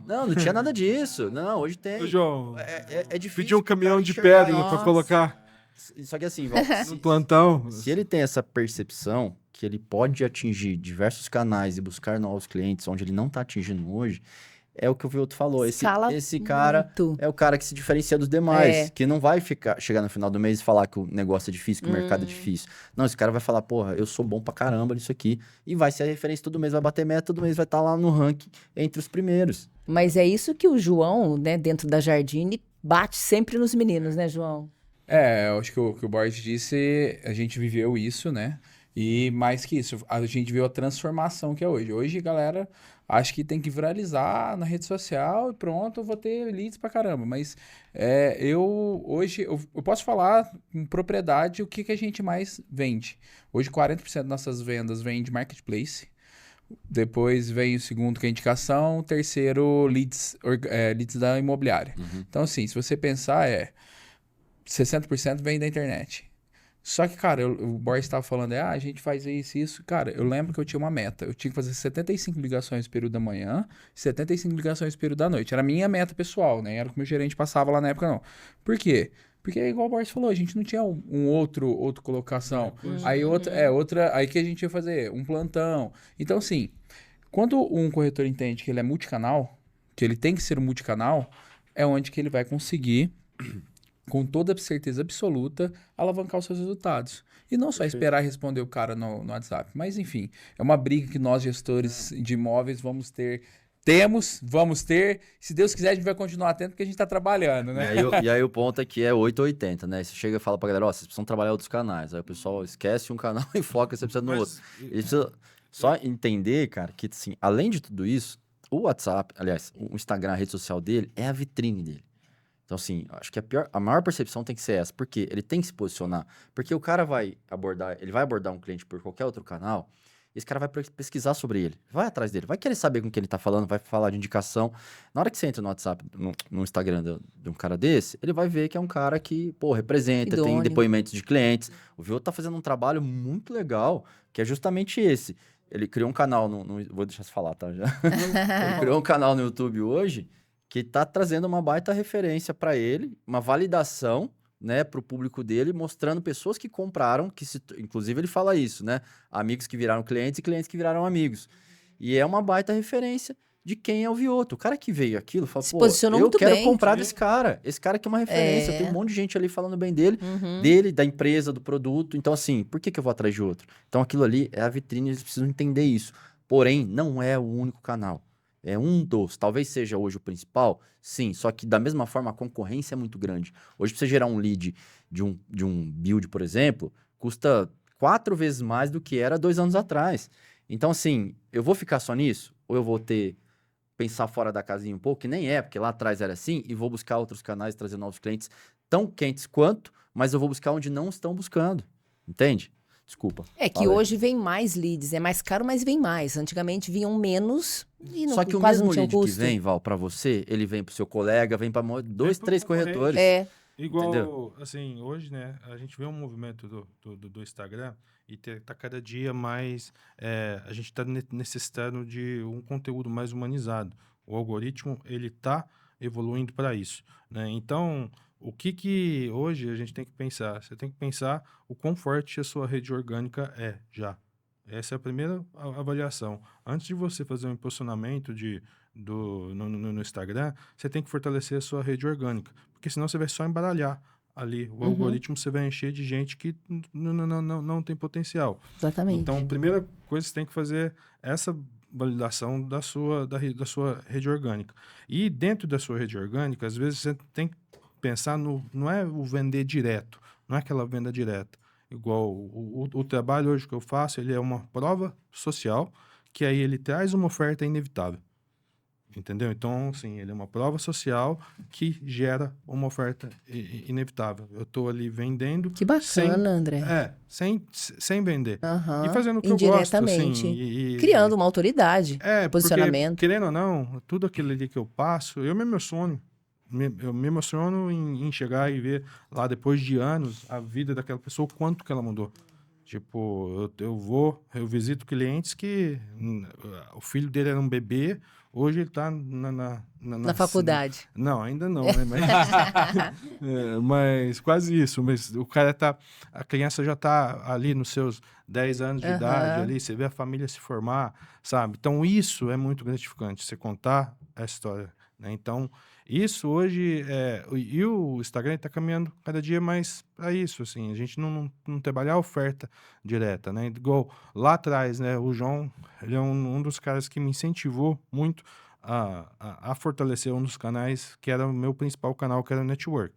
Não tinha nada disso. Não, hoje tem. Ô, João, É difícil. pedi um caminhão de enxergar pedra isso. pra colocar Só que assim, Val, no plantão. se ele tem essa percepção que ele pode atingir diversos canais e buscar novos clientes onde ele não tá atingindo hoje, é o que o Vilto falou. Escala Esse cara muito. é o cara que se diferencia dos demais. É. Que não vai chegar no final do mês e falar que o negócio é difícil, que o mercado é difícil. Não, esse cara vai falar, porra, eu sou bom pra caramba nisso aqui. E vai ser a referência todo mês, vai bater meta, todo mês vai estar lá no ranking entre os primeiros. Mas é isso que o João, né, dentro da Jardine, bate sempre nos meninos, né, João? Eu acho que o que o Boris disse, a gente viveu isso, né? E mais que isso, a gente viu a transformação que é hoje. Hoje, galera, acho que tem que viralizar na rede social e pronto, eu vou ter leads pra caramba. Mas hoje eu posso falar com propriedade o que a gente mais vende. Hoje, 40% das nossas vendas vem de marketplace. Depois vem o segundo, que é indicação. O terceiro, leads da imobiliária. Então, assim, se você pensar, 60% vem da internet. Só que, cara, o Boris estava falando, a gente faz isso. Cara, eu lembro que eu tinha uma meta. Eu tinha que fazer 75 ligações no período da manhã, 75 ligações no período da noite. Era a minha meta pessoal, né? Era o que meu gerente passava lá na época, não. Por quê? Porque, igual o Boris falou, a gente não tinha outra colocação. Aí que a gente ia fazer? Um plantão. Então, assim, quando um corretor entende que ele é multicanal, que ele tem que ser um multicanal, é onde que ele vai conseguir, com toda certeza absoluta, alavancar os seus resultados. E não só esperar responder o cara no WhatsApp. Mas, enfim, é uma briga que nós, gestores de imóveis, vamos ter. Se Deus quiser, a gente vai continuar atento, porque a gente está trabalhando, né? E aí o ponto é que é 880, né? Você chega e fala pra galera, vocês precisam trabalhar outros canais. Aí o pessoal esquece um canal e foca, você precisa no outro. Ele precisa só entender, cara, que assim, além de tudo isso, o WhatsApp, aliás, o Instagram, a rede social dele, é a vitrine dele. Então, assim, acho que a maior percepção tem que ser essa. Por quê? Ele tem que se posicionar. Porque o cara vai abordar um cliente por qualquer outro canal, esse cara vai pesquisar sobre ele, vai atrás dele, vai querer saber com quem ele tá falando, vai falar de indicação. Na hora que você entra no WhatsApp, no Instagram de um cara desse, ele vai ver que é um cara que, representa, tem Idôneo. depoimentos de clientes. O Vioto tá fazendo um trabalho muito legal, que é justamente esse. Ele criou um canal, vou deixar você falar, tá? Já. Ele criou um canal no YouTube hoje, que tá trazendo uma baita referência para ele, uma validação, né, para o público dele, mostrando pessoas que compraram, inclusive ele fala isso, né, amigos que viraram clientes e clientes que viraram amigos. E é uma baita referência de quem é o Vioto. O cara que veio aquilo, fala, Se posicionou eu muito quero bem. comprar desse cara. Esse cara que é uma referência. Tem um monte de gente ali falando bem dele, da empresa, do produto. Então, assim, por que eu vou atrás de outro? Então, aquilo ali é a vitrine, eles precisam entender isso. Porém, não é o único canal. É um dos. Talvez seja hoje o principal, sim. Só que, da mesma forma, a concorrência é muito grande. Hoje, pra você gerar um lead de um build, por exemplo, custa 4 vezes mais do que era 2 anos atrás. Então, assim, eu vou ficar só nisso? Ou eu vou pensar fora da casinha um pouco? Que nem é, porque lá atrás era assim, e vou buscar outros canais, trazer novos clientes tão quentes quanto, mas eu vou buscar onde não estão buscando. Entende? Desculpa. É que Fala aí. hoje vem mais leads, é mais caro, mas vem mais. Antigamente vinham menos e não, Só que o quase mesmo não tinha lead que custo. vem, Val, pra você, ele vem pro seu colega, vem pra 2, pro 3 concorrente. corretores. É, Igual, Entendeu? assim, hoje, né, a gente vê um movimento do Instagram e tá cada dia mais, a gente tá necessitando de um conteúdo mais humanizado. O algoritmo, ele tá evoluindo para isso, né? Então, o que hoje a gente tem que pensar? Você tem que pensar o quão forte a sua rede orgânica é já. Essa é a primeira avaliação. Antes de você fazer um impulsionamento no Instagram, você tem que fortalecer a sua rede orgânica, porque senão você vai só embaralhar ali. O algoritmo você vai encher de gente que não tem potencial. exatamente. Então, a primeira coisa que você tem que fazer é essa validação da sua rede orgânica. E dentro da sua rede orgânica, às vezes você tem que pensar não é o vender direto, não é aquela venda direta. Igual o trabalho hoje que eu faço, ele é uma prova social, que aí ele traz uma oferta inevitável. Entendeu? Então, assim, ele é uma prova social que gera uma oferta inevitável. Eu estou ali vendendo... Que bacana, André. Sem vender. Aham. E fazendo o que eu gosto, assim. Indiretamente. Criando uma autoridade, posicionamento. Porque, querendo ou não, tudo aquilo ali que eu passo, eu me emociono. Eu me emociono em chegar e ver lá, depois de anos, a vida daquela pessoa, o quanto que ela mudou. Tipo, eu visito clientes que o filho dele era um bebê, hoje ele tá Na faculdade. Não, ainda não, né? Mas quase isso. Mas a criança já tá ali nos seus 10 anos de idade, ali, você vê a família se formar, sabe? Então, isso é muito gratificante, você contar a história, né? Então, isso hoje, e o Instagram está caminhando cada dia mais para isso, assim, a gente não trabalhar a oferta direta, né? Igual lá atrás, né? O João, ele é um dos caras que me incentivou muito a fortalecer um dos canais, que era o meu principal canal, que era o Network.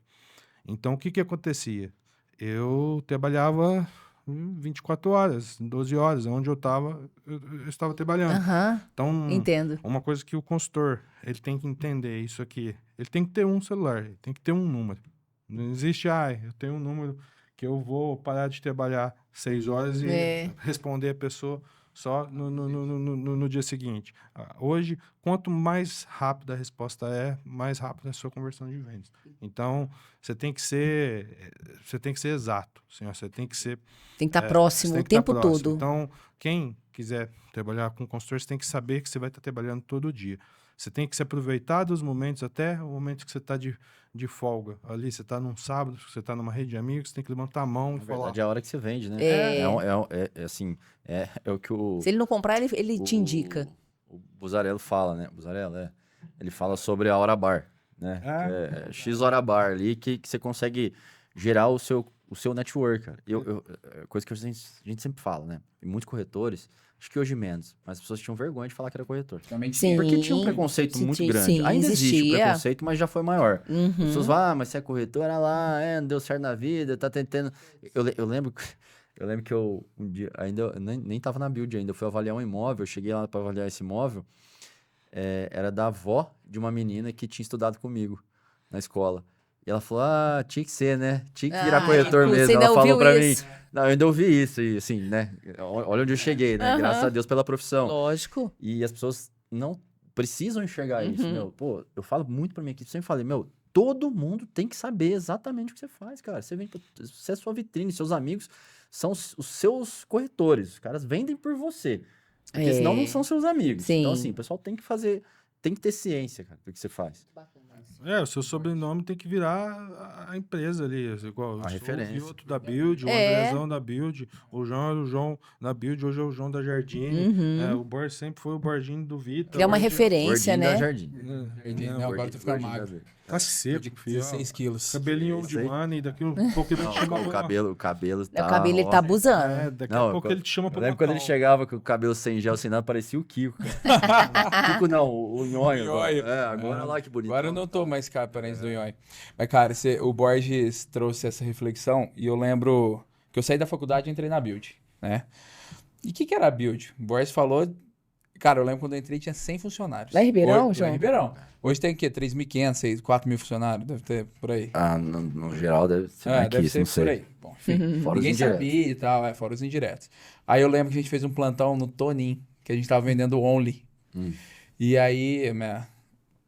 Então, o que acontecia? Eu trabalhava 24 horas, 12 horas, onde eu estava trabalhando. Então, Entendo. uma coisa que o consultor, ele tem que entender isso aqui, ele tem que ter um celular, ele tem que ter um número. Não existe, eu tenho um número que eu vou parar de trabalhar 6 horas e responder a pessoa só no dia seguinte. Hoje, quanto mais rápida a resposta mais rápida é a sua conversão de vendas. Então, você tem que ser exato. Assim, você tem que ser... Tem que estar próximo o tempo todo. Então, quem quiser trabalhar com consultor, você tem que saber que você vai estar trabalhando todo dia. Você tem que se aproveitar dos momentos, até o momento que você está de folga. Ali, você está num sábado, você está numa rede de amigos, você tem que levantar a mão e falar... Na verdade, é a hora que você vende, né? Assim, é o que o... Se ele não comprar, ele te indica. O Buzzarello fala, né? Ele fala sobre a hora bar, né? X hora bar ali, que você consegue gerar o seu network, cara. Coisa que a gente sempre fala, né? Tem muitos corretores, acho que hoje menos, mas as pessoas tinham vergonha de falar que era corretor. Sim. Porque tinha um preconceito muito grande. Sim, Ainda existe o existia. preconceito, mas já foi maior. As pessoas falam, mas você é corretor, olha lá, não deu certo na vida, tá tentando... Eu lembro que eu, um dia, ainda eu nem tava na build ainda, eu fui avaliar um imóvel, eu cheguei lá para avaliar esse imóvel, era da avó de uma menina que tinha estudado comigo na escola. E ela falou, tinha que ser, né? Tinha que virar corretor mesmo. Você Ela falou pra isso? mim. Não, eu ainda ouvi isso, e assim, né? Olha onde eu cheguei, né? Graças a Deus pela profissão. Lógico. E as pessoas não precisam enxergar isso, meu. Pô, eu falo muito pra minha equipe, sempre falei, todo mundo tem que saber exatamente o que você faz, cara. Você é sua vitrine, seus amigos são os seus corretores. Os caras vendem por você. Porque senão não são seus amigos. Sim. Então, assim, o pessoal tem que ter ciência, cara, do que você faz. O seu sobrenome tem que virar a empresa ali, igual A referência. O outro da Build, o Andrezão da Build, o João era o João da Build, hoje é o João da Jardine, o Borges sempre foi o Bordinho do Vitor. Criar uma referência, Gordinho né? da Jardim. Não, agora tu fica magro. Tá seco, filho. 16 quilos. Cabelinho de mano e daqui um pouco ele te chama O cabelo tá... O cabelo ele tá abusando. daqui a pouco ele te chama pra Eu lembro quando ele chegava com o cabelo sem gel, sem nada, parecia o Kiko. Cara. Kiko não, o Nhonho. Nhonho. Agora lá que bonito. Agora eu não tô mais aparência do Nhonho. Mas, cara, o Borges trouxe essa reflexão e eu lembro que eu saí da faculdade e entrei na Build, né? E o que era a Build? O Borges falou Cara, eu lembro quando eu entrei tinha 100 funcionários. Lá em Ribeirão, Lá João? em Ribeirão. Hoje tem o quê? 3.500, 4.000 funcionários? Deve ter por aí. Ah, no geral deve ser Deve aqui, ser não por sei. aí. Bom, enfim, Fora os ninguém indiretos. sabia e tal, fora os indiretos. Aí eu lembro que a gente fez um plantão no Tonin, que a gente tava vendendo Only. E aí, minha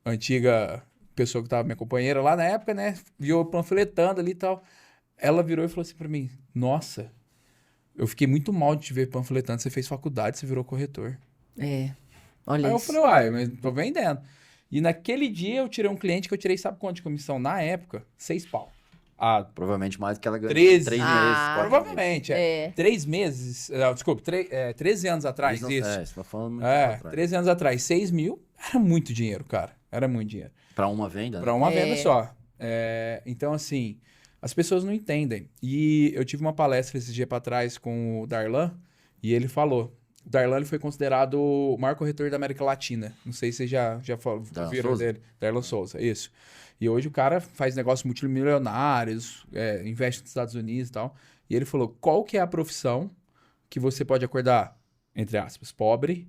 antiga pessoa que tava minha companheira lá na época, né, viu eu panfletando ali e tal. Ela virou e falou assim pra mim, nossa, eu fiquei muito mal de te ver panfletando, você fez faculdade, você virou corretor. Olha Aí eu isso. falei, uai, mas tô vendendo. E naquele dia eu tirei um cliente que eu tirei, sabe quanto de comissão? Na época, 6 pau. Ah, Provavelmente mais do que ela ganhou. 13. 3 Ah, meses, 4 provavelmente, É. 3 meses, desculpa, 13 anos atrás, meses. isso. Você tá falando muito É, atrás. 13 anos atrás, 6 mil, era muito dinheiro, cara. Era muito dinheiro. Pra uma venda, né? Pra uma venda só. Então, assim, as pessoas não entendem. E eu tive uma palestra esse dia pra trás com o Darlan, e ele falou. O Darlan ele foi considerado o maior corretor da América Latina. Não sei se vocês já Darlan viram Souza? dele. Darlan Souza, isso. E hoje o cara faz negócios multimilionários, investe nos Estados Unidos e tal. E ele falou, qual que é a profissão que você pode acordar, entre aspas, pobre,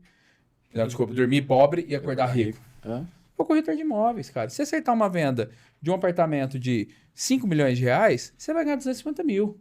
não, desculpa, dormir pobre e acordar rico? Hã? O corretor de imóveis, cara. Se você acertar uma venda de um apartamento de 5 milhões de reais, você vai ganhar 250 mil.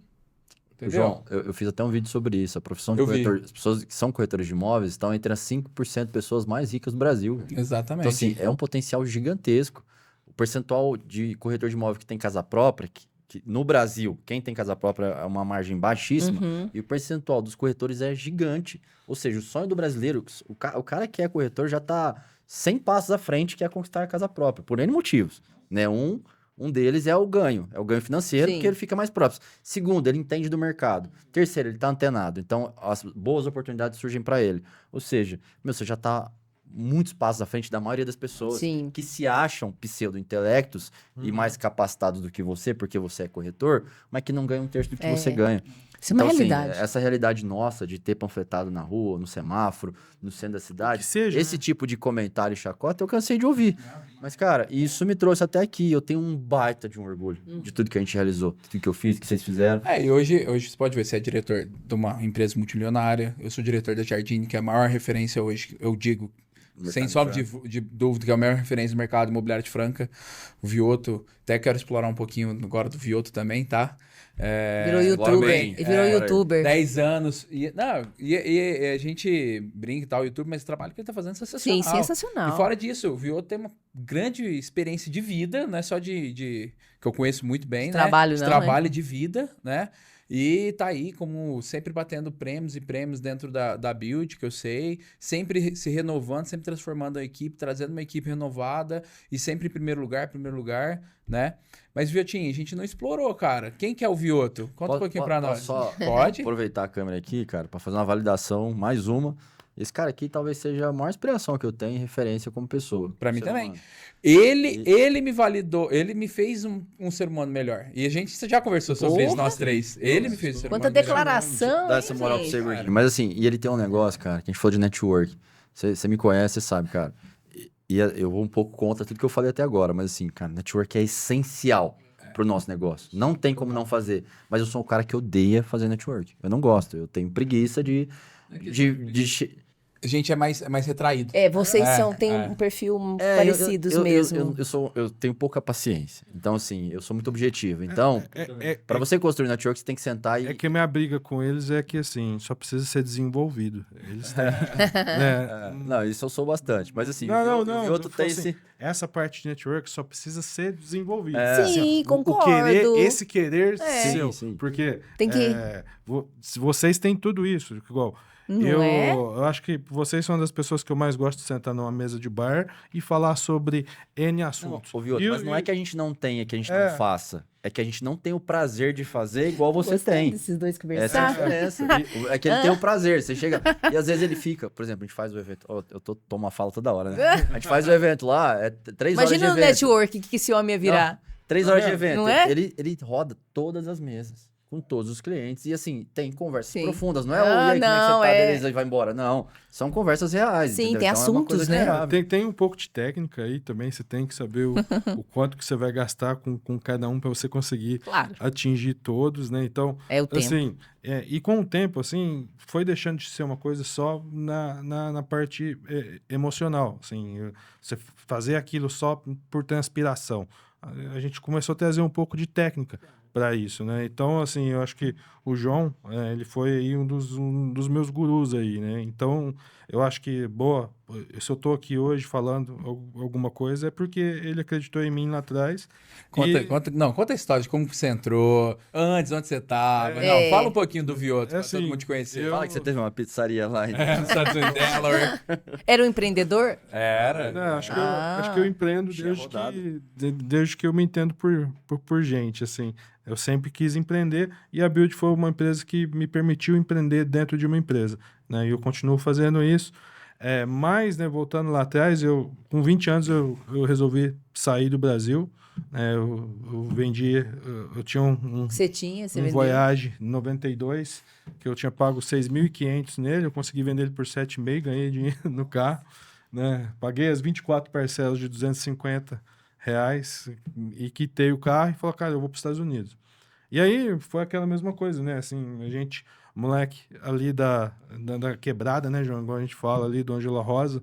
Entendeu? João, eu fiz até um vídeo sobre isso. A profissão de Eu vi. corretor, as pessoas que são corretores de imóveis estão entre as 5% de pessoas mais ricas do Brasil. Exatamente. Então, assim, é um potencial gigantesco. O percentual de corretor de imóvel que tem casa própria, que no Brasil, quem tem casa própria é uma margem baixíssima, e o percentual dos corretores é gigante. Ou seja, o sonho do brasileiro, o cara que é corretor já está 100 passos à frente, que é conquistar a casa própria, por N motivos. Né? Um deles é o ganho financeiro, Sim. porque ele fica mais próximo. Segundo, ele entende do mercado. Terceiro, ele está antenado. Então, as boas oportunidades surgem para ele. Ou seja, você já está muitos passos à frente da maioria das pessoas Sim. que se acham pseudo-intelectos e mais capacitados do que você, porque você é corretor, mas que não ganham um terço do que você ganha. Isso é uma Então, assim, realidade. essa realidade nossa de ter panfletado na rua, no semáforo, no centro da cidade, Que seja, esse né? tipo de comentário e chacota eu cansei de ouvir. Mas, cara, isso me trouxe até aqui. Eu tenho um baita de um orgulho de tudo que a gente realizou, tudo que eu fiz, que vocês fizeram. E hoje você pode ver, você é diretor de uma empresa multimilionária, eu sou diretor da Jardine, que é a maior referência hoje, eu digo, sem sombra de dúvida, que é a maior referência do mercado imobiliário de Franca. O Vioto, até quero explorar um pouquinho agora do Vioto também, tá? Virou agora youtuber. bem. E virou youtuber. 10 anos. E a gente brinca e tal, o YouTube, mas o trabalho que ele tá fazendo é sensacional. Sim, sensacional. E fora disso, o Vioto tem uma grande experiência de vida, não é só que eu conheço muito bem, né? trabalho De não, trabalho de vida, né? E tá aí, como sempre batendo prêmios e prêmios dentro da Build, que eu sei, sempre se renovando, sempre transformando a equipe, trazendo uma equipe renovada e sempre em primeiro lugar, né? Mas, Viotinho, a gente não explorou, cara. Quem que é o Vioto? Conta um pouquinho pra nós. Só Pode? aproveitar a câmera aqui, cara, para fazer uma validação, mais uma. Esse cara aqui talvez seja a maior inspiração que eu tenho em referência como pessoa. Pra mim ser também. humano. Ele me validou, ele me fez um ser humano melhor. E a gente já conversou sobre isso, nós três. Ele me fez um ser Quanta humano melhor. declaração, Dá hein, essa moral pro gente? seu gordinho. Mas assim, e ele tem um negócio, cara, que a gente falou de network. Você me conhece, você sabe, cara. E eu vou um pouco contra tudo que eu falei até agora, mas assim, cara, network é essencial pro nosso negócio. Não tem como não fazer. Mas eu sou um cara que odeia fazer network. Eu não gosto. Eu tenho preguiça de A gente é mais retraído. Vocês têm um perfil parecidos mesmo. Eu tenho pouca paciência. Então, assim, eu sou muito objetivo. Então, pra você construir network, você tem que sentar e... É que a minha briga com eles é que, assim, só precisa ser desenvolvido. Eles têm... né? Não, isso eu sou bastante. Mas, assim, Não. o outro tem assim, esse... essa parte de network só precisa ser desenvolvida. Sim, concordo. Esse querer seu. Sim. Porque Tem que- se vocês têm tudo isso, igual... Eu acho que vocês são uma das pessoas que eu mais gosto de sentar numa mesa de bar e falar sobre N assuntos. Mas não é que a gente não tenha, que a gente não faça. É que a gente não tem o prazer de fazer igual você Gostei tem. desses dois Essa é a conversar. diferença. É que ele tem o prazer. Você chega... E às vezes ele fica... Por exemplo, a gente faz o evento... Eu tô uma fala toda hora, né? A gente faz o evento lá, 3 horas de Imagina o evento. network que esse homem ia virar. 3 horas de evento. Não é? Ele roda todas as mesas. com todos os clientes. E assim, tem conversas Sim. profundas, não é Ah, e aí, como é que não, você tá, é- beleza, e vai embora. Não, são conversas reais, Sim, entendeu? tem Então é uma assuntos, coisa né? grave. Tem um pouco de técnica aí também, você tem que saber o quanto que você vai gastar com cada um para você conseguir Claro, atingir todos, né? Então, é o tempo. assim, e com o tempo, assim, foi deixando de ser uma coisa só na parte emocional, assim, você fazer aquilo só por transpiração. A gente começou a trazer um pouco de técnica para isso, né? Então, assim, eu acho que o João, ele foi aí um dos meus gurus aí, né? Então, eu acho que, se eu tô aqui hoje falando alguma coisa, é porque ele acreditou em mim lá atrás. Conta a história de como que você entrou, antes, onde você tava. Não, fala um pouquinho do Vioto, pra todo assim, mundo te conhecer. Fala que você teve uma pizzaria lá. Nos Estados Unidos, Delaware. Era um empreendedor? Era. Não, acho que eu empreendo desde que eu me entendo por gente, assim. Eu sempre quis empreender e a Build foi uma empresa que me permitiu empreender dentro de uma empresa, né? E eu continuo fazendo isso. Mas, né, voltando lá atrás, com 20 anos eu resolvi sair do Brasil. Eu vendi, eu tinha Você tinha, você um vendeu? Voyage 92, que eu tinha pago 6.500 nele, eu consegui vender ele por 7,5, ganhei dinheiro no carro, né? Paguei as 24 parcelas de R$ 250 e quitei o carro e falei, cara, eu vou para os Estados Unidos. E aí foi aquela mesma coisa, né? Assim, a gente, moleque ali da quebrada, né, João? Igual a gente fala ali do Ângela Rosa,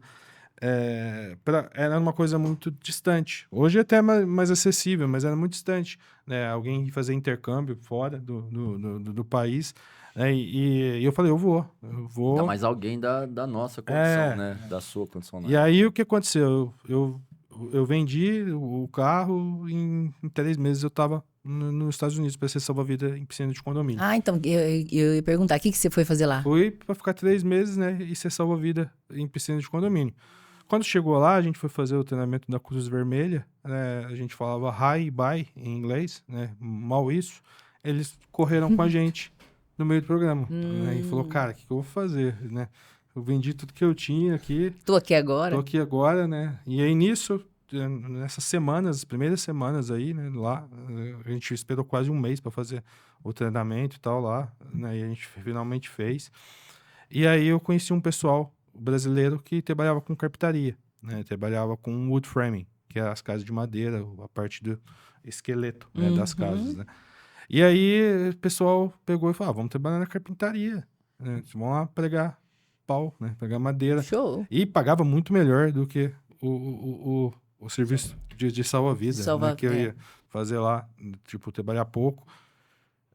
era uma coisa muito distante. Hoje é até mais acessível, mas era muito distante, né? Alguém fazer intercâmbio fora do país, né? E eu falei, eu vou. Não, mas alguém da nossa condição, né? Da sua condição. E aí o que aconteceu? Eu vendi o carro em 3 meses eu estava nos Estados Unidos para ser salva-vida em piscina de condomínio. Ah, então, eu ia perguntar, o que você foi fazer lá? Fui para ficar 3 meses, né, e ser salva-vida em piscina de condomínio. Quando chegou lá, a gente foi fazer o treinamento da Cruz Vermelha, né, a gente falava hi, bye em inglês, né, mal isso. Eles correram com a gente no meio do programa. Né, e falou, cara, o que eu vou fazer, né? Eu vendi tudo que eu tinha aqui. Tô aqui agora? Tô aqui agora, né? E aí nisso, nessas semanas, as primeiras semanas aí, né, lá, a gente esperou quase um mês para fazer o treinamento e tal lá, né? E a gente finalmente fez. E aí eu conheci um pessoal brasileiro que trabalhava com carpintaria, né? Trabalhava com wood framing, que é as casas de madeira, a parte do esqueleto, né, das casas, né? E aí o pessoal pegou e falou, vamos trabalhar na carpintaria, né? Vamos lá pregar pau, né? Pegar madeira. Show. E pagava muito melhor do que o serviço de salva-vida, né? Que eu ia fazer lá, tipo, trabalhar pouco,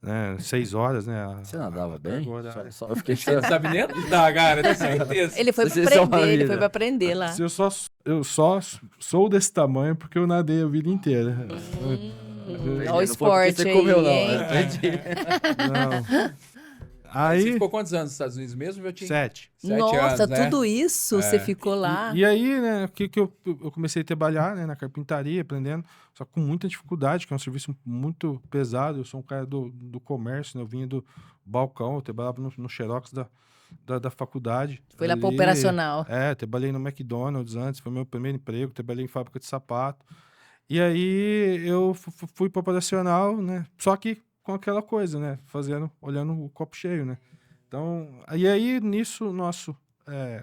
né? 6 horas, né? Você nadava bem? Agora, Só eu fiquei Você não sabe nem nadar, cara, tenho certeza. Ele foi pra Vocês são aprender, uma ele vida. foi pra aprender lá. eu só sou desse tamanho porque eu nadei a vida inteira. Olha o esporte você aí, comeu, não. hein? Não. Você Aí, ficou quantos anos nos Estados Unidos mesmo, Viotinho? 7. 7 Nossa, anos, né? tudo isso você ficou lá. E aí, né, que eu comecei a trabalhar, né, na carpintaria, aprendendo, só com muita dificuldade, que é um serviço muito pesado. Eu sou um cara do comércio, né, eu vinha do balcão, eu trabalhava no Xerox da faculdade. Foi lá pro ali. operacional. Trabalhei no McDonald's antes, foi meu primeiro emprego, trabalhei em fábrica de sapato. E aí eu fui pro operacional, né, só que com aquela coisa, né, olhando o copo cheio, né. Então, e aí nisso,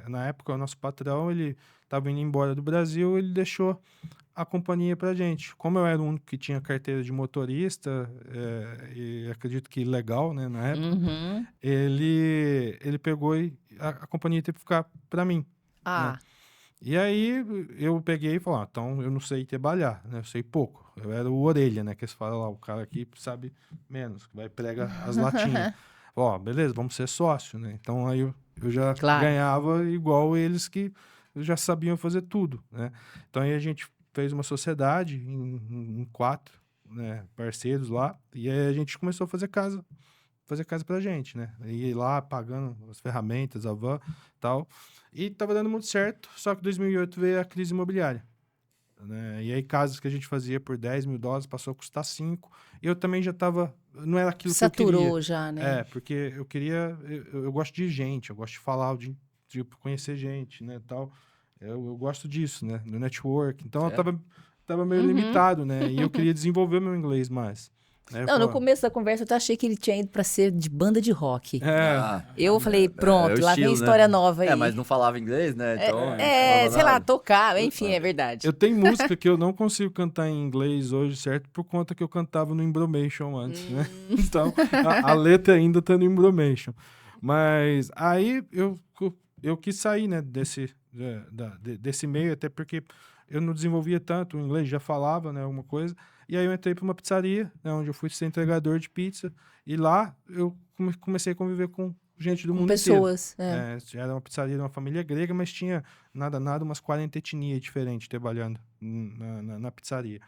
na época, o nosso patrão, ele estava indo embora do Brasil, ele deixou a companhia pra gente. Como eu era o único que tinha carteira de motorista, e acredito que legal, né, na época, Uhum. ele pegou e a companhia teve que ficar pra mim. Ah, E aí eu peguei e falei, então eu não sei trabalhar, né? Eu sei pouco. Eu era o orelha, né? Que eles falam lá, o cara aqui sabe menos, que vai prega as latinhas. Ó, beleza, vamos ser sócio, né? Então aí eu já Claro. ganhava igual eles que já sabiam fazer tudo, né? Então aí a gente fez uma sociedade em 4, né, parceiros lá, e aí a gente começou a fazer casa pra gente, né? E ir lá pagando as ferramentas, a van e tal. E tava dando muito certo, só que em 2008 veio a crise imobiliária. Né? E aí casas que a gente fazia por $10 mil passou a custar 5. E eu também já tava... Não era aquilo que eu queria. saturou já, né? Porque eu queria... Eu gosto de gente, eu gosto de falar, de conhecer gente, né, tal. Eu gosto disso, né? Do network. Então eu tava meio limitado, né? E eu queria desenvolver meu inglês mais. Né? Não, no Pô, começo da conversa eu até achei que ele tinha ido pra ser de banda de rock. Ah, Eu falei, pronto, é o lá vem estilo, história né? nova aí. Mas não falava inglês, né? Então, Sei lá, tocar, enfim, é verdade. eu tenho música que eu não consigo cantar em inglês hoje, certo? Por conta que eu cantava no Embromation antes, né? Então, a letra ainda tá no Embromation. Mas aí eu quis sair, né, desse meio, até porque eu não desenvolvia tanto o inglês, já falava, né, alguma coisa. E aí eu entrei para uma pizzaria, né, onde eu fui ser entregador de pizza. E lá eu comecei a conviver com gente do Com mundo pessoas. inteiro. Era uma pizzaria de uma família grega, mas tinha nada, umas 40 etnias diferentes trabalhando na pizzaria.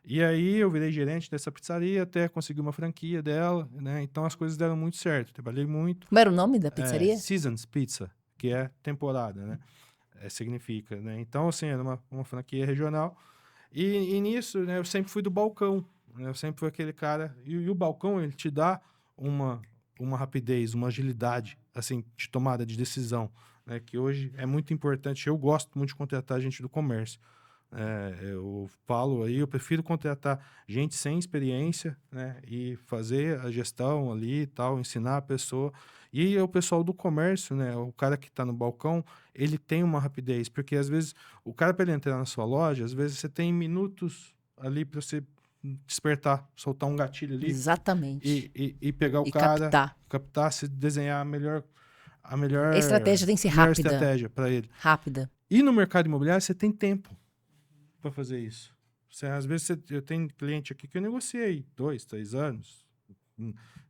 E aí eu virei gerente dessa pizzaria até conseguir uma franquia dela, né? Então as coisas deram muito certo. Trabalhei muito. Como era o nome da pizzaria? Seasons Pizza, que é temporada, né? Significa, né? Então, assim, era uma franquia regional. E nisso, né, eu sempre fui do balcão, né? Eu sempre fui aquele cara... E o balcão, ele te dá uma rapidez, uma agilidade, assim, de tomada de decisão, né? Que hoje é muito importante. Eu gosto muito de contratar gente do comércio. Eu falo aí, eu prefiro contratar gente sem experiência, né, e fazer a gestão ali e tal, ensinar a pessoa. E o pessoal do comércio, né, o cara que está no balcão, ele tem uma rapidez, porque às vezes o cara, para ele entrar na sua loja, às vezes você tem minutos ali para você despertar, soltar um gatilho ali Exatamente. e pegar o E cara, captar, se desenhar a melhor A estratégia tem que ser melhor rápida. estratégia para ele. Rápida. E no mercado imobiliário você tem tempo para fazer isso. Às vezes eu tenho cliente aqui que eu negociei 2, 3 anos.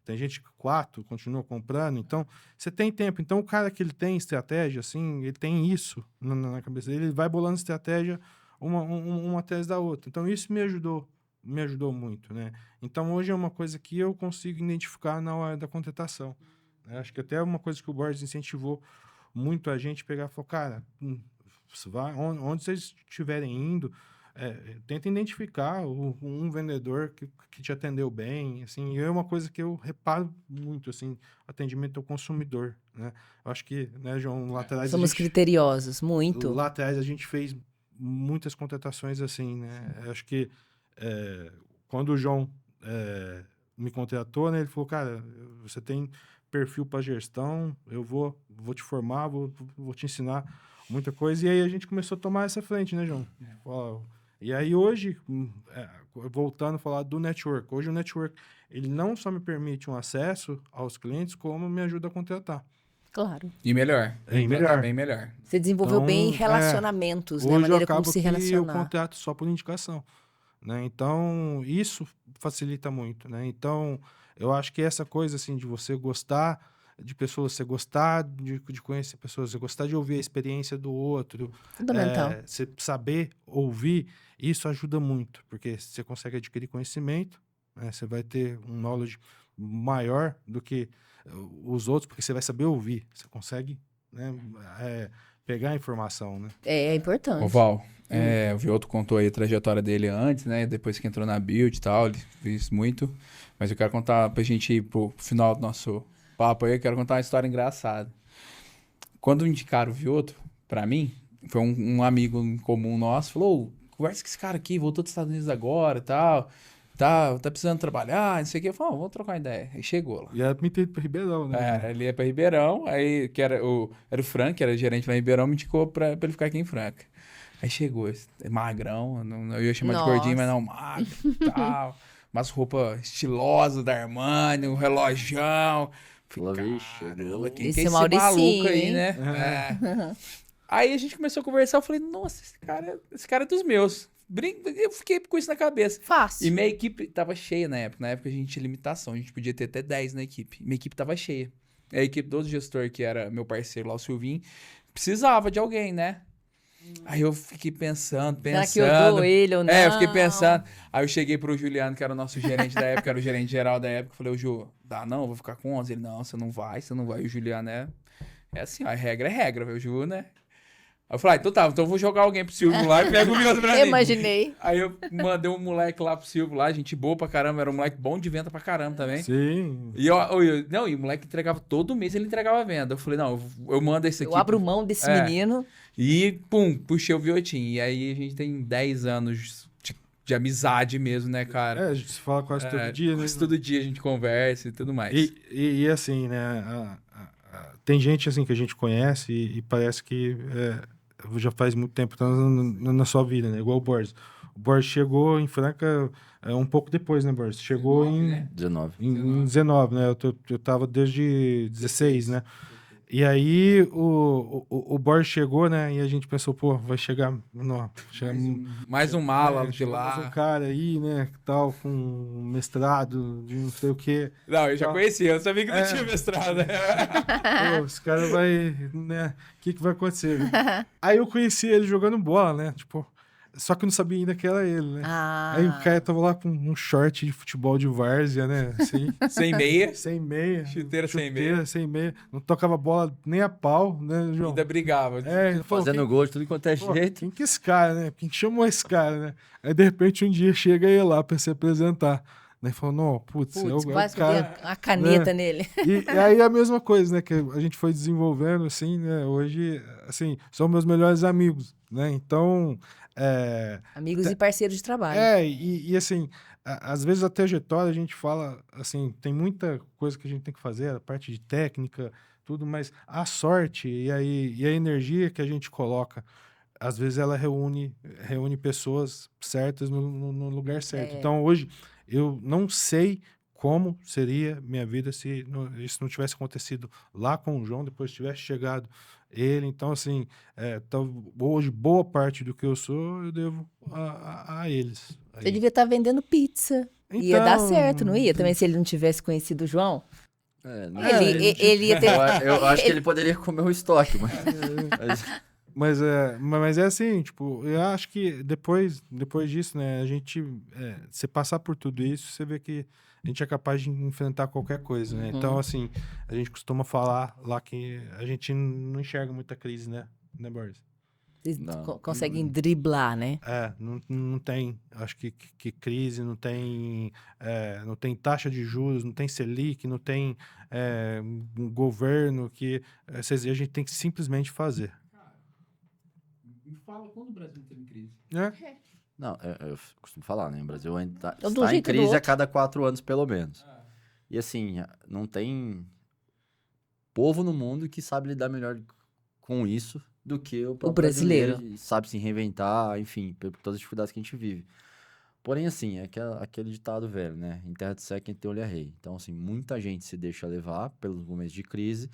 Tem gente que 4 continua comprando. Então, você tem tempo. Então, o cara que ele tem estratégia, assim, ele tem isso na cabeça dele, ele vai bolando estratégia uma atrás da outra. Então, isso me ajudou muito, né? Então, hoje é uma coisa que eu consigo identificar na hora da contratação. Acho que até uma coisa que o Borges incentivou muito a gente pegar e falar, cara, onde vocês estiverem indo, tenta identificar um vendedor que te atendeu bem, assim, é uma coisa que eu reparo muito, assim, atendimento ao consumidor, né? Eu acho que, né, João, lá atrás... Somos criteriosos, muito. Lá atrás a gente fez muitas contratações assim, né? Eu acho que quando o João me contratou, né, ele falou, cara, você tem perfil para gestão, eu vou te formar, vou te ensinar muita coisa. E aí a gente começou a tomar essa frente, né, João? E aí hoje, voltando a falar do network, hoje o network, ele não só me permite um acesso aos clientes, como me ajuda a contratar. Claro. E melhor. Melhor. Bem melhor. Você desenvolveu Então, bem relacionamentos, né? A Hoje maneira acaba como se que eu relacionar. contrato só por indicação, né? Então, isso facilita muito, né? Então, eu acho que essa coisa, assim, de você gostar de pessoas, você gostar de conhecer pessoas, você gostar de ouvir a experiência do outro, Fundamental. você saber ouvir, isso ajuda muito, porque você consegue adquirir conhecimento, né? Você vai ter um knowledge maior do que os outros, porque você vai saber ouvir, você consegue, né, pegar a informação, né? É importante. Ô, Val, o Vioto contou aí a trajetória dele antes, né? Depois que entrou na Build e tal, ele fez muito. Mas eu quero contar, pra gente ir pro final do nosso papo aí, eu quero contar uma história engraçada. Quando indicaram o Vioto pra mim, foi um amigo em comum nosso, falou, conversa com esse cara aqui, voltou dos Estados Unidos agora e tal, tá precisando trabalhar, não sei o que. Eu falei, vamos trocar uma ideia. Aí chegou lá. E era para Ribeirão, né? Ele ia pra Ribeirão, aí que era o Frank, que era gerente lá em Ribeirão, me indicou pra ele ficar aqui em Franca. Aí chegou, magrão, eu ia chamar de gordinho, mas não, magro e tal. Umas roupas estilosas da Armani, um relojão. Falei, caramba, quem Esse que é esse Mauricinho, maluco aí, hein? né? Aí a gente começou a conversar, eu falei, nossa, esse cara é dos meus. Eu fiquei com isso na cabeça. Fácil. E minha equipe tava cheia na época. Na época a gente tinha limitação, a gente podia ter até 10 na equipe. Minha equipe tava cheia. A equipe do outro gestor, que era meu parceiro lá, o Silvinho, precisava de alguém, né? Aí eu fiquei pensando. Será que eu dou ele ou não? Eu fiquei pensando. Aí eu cheguei pro Juliano, que era o nosso gerente da época, era o gerente geral da época. Falei, ô Ju, dá não, vou ficar com 11. Ele, não, você não vai. E o Juliano é assim, ó, a regra é regra, viu, Ju, né? Aí eu falei, então tá, então eu vou jogar alguém pro Silvio lá e pego o meu pra mim. Imaginei. Aí eu mandei um moleque lá pro Silvio lá, gente boa pra caramba, era um moleque bom de venda pra caramba também. Sim. E o moleque entregava todo mês, ele entregava a venda. Eu falei, não, eu mando esse aqui. Eu abro mão desse menino. E, pum, puxei o Viotinho. E aí a gente tem 10 anos de amizade mesmo, né, cara? A gente se fala quase todo dia, né? Quase todo dia a gente conversa e tudo mais. E assim, né? Tem gente assim que a gente conhece e parece que já faz muito tempo tá na sua vida, né? Igual o Borges. O Borges chegou em Franca um pouco depois, né, Borges? Chegou 19, em, né? 19. em 19, né? Eu tava desde 16, né? E aí o Borges chegou, né? E a gente pensou, pô, vai chegar... Não, Mais um mala de chegou mais um lá. cara aí, né? Tal, com mestrado de não sei o quê. Não, eu já Tal. conhecia, eu sabia que não tinha mestrado. Né? Pô, esse cara vai, né? O que vai acontecer? Né? Aí eu conheci ele jogando bola, né? Tipo, só que eu não sabia ainda que era ele, né? Aí o cara tava lá com um short de futebol de várzea, né? Assim, Sem meia. sem meia. Chuteira sem meia. Sem meia. Não tocava bola nem a pau, né, João? Ainda brigava. Ele falou, Fazendo gol de tudo quanto é pô, jeito. quem que é esse cara, né? Quem que chamou esse cara, né? Aí, de repente, um dia chega ele lá pra se apresentar. Daí falou, não, putz, é o quase que eu cara... dei a caneta né? nele. E aí a mesma coisa, né? Que a gente foi desenvolvendo, assim, né? Hoje, assim, são meus melhores amigos, né? Então... Amigos e parceiros de trabalho. E assim, às vezes a trajetória a gente fala, assim, tem muita coisa que a gente tem que fazer, a parte de técnica, tudo, mas a sorte e a energia que a gente coloca, às vezes ela reúne pessoas certas no lugar certo. Então, hoje, eu não sei como seria minha vida se isso não tivesse acontecido lá com o João, depois tivesse chegado ele. Então, assim, hoje, boa parte do que eu sou, eu devo a eles. Você devia estar vendendo pizza. Ia dar certo, não ia? Também, se ele não tivesse conhecido o João. Ele ia ter... Eu acho que ele poderia comer o estoque, mas é assim, tipo, eu acho que depois disso, né, a gente, você passar por tudo isso, você vê que a gente é capaz de enfrentar qualquer coisa, né? Então, assim, a gente costuma falar lá que a gente não enxerga muita crise, né, Borges? Vocês conseguem driblar, né? Não tem, acho que crise, não tem taxa de juros, não tem Selic, não tem um governo que a gente tem que simplesmente fazer. Me fala quando o Brasil entra em crise. Não, eu costumo falar, né? O Brasil está jeito em do crise a outro. cada 4 anos, pelo menos. E assim, não tem povo no mundo que sabe lidar melhor com isso do que o próprio brasileiro. E sabe se reinventar, enfim, por todas as dificuldades que a gente vive. Porém, assim, é aquele ditado velho, né? Em terra de seca, quem tem olho é rei. Então, assim, muita gente se deixa levar pelos momentos de crise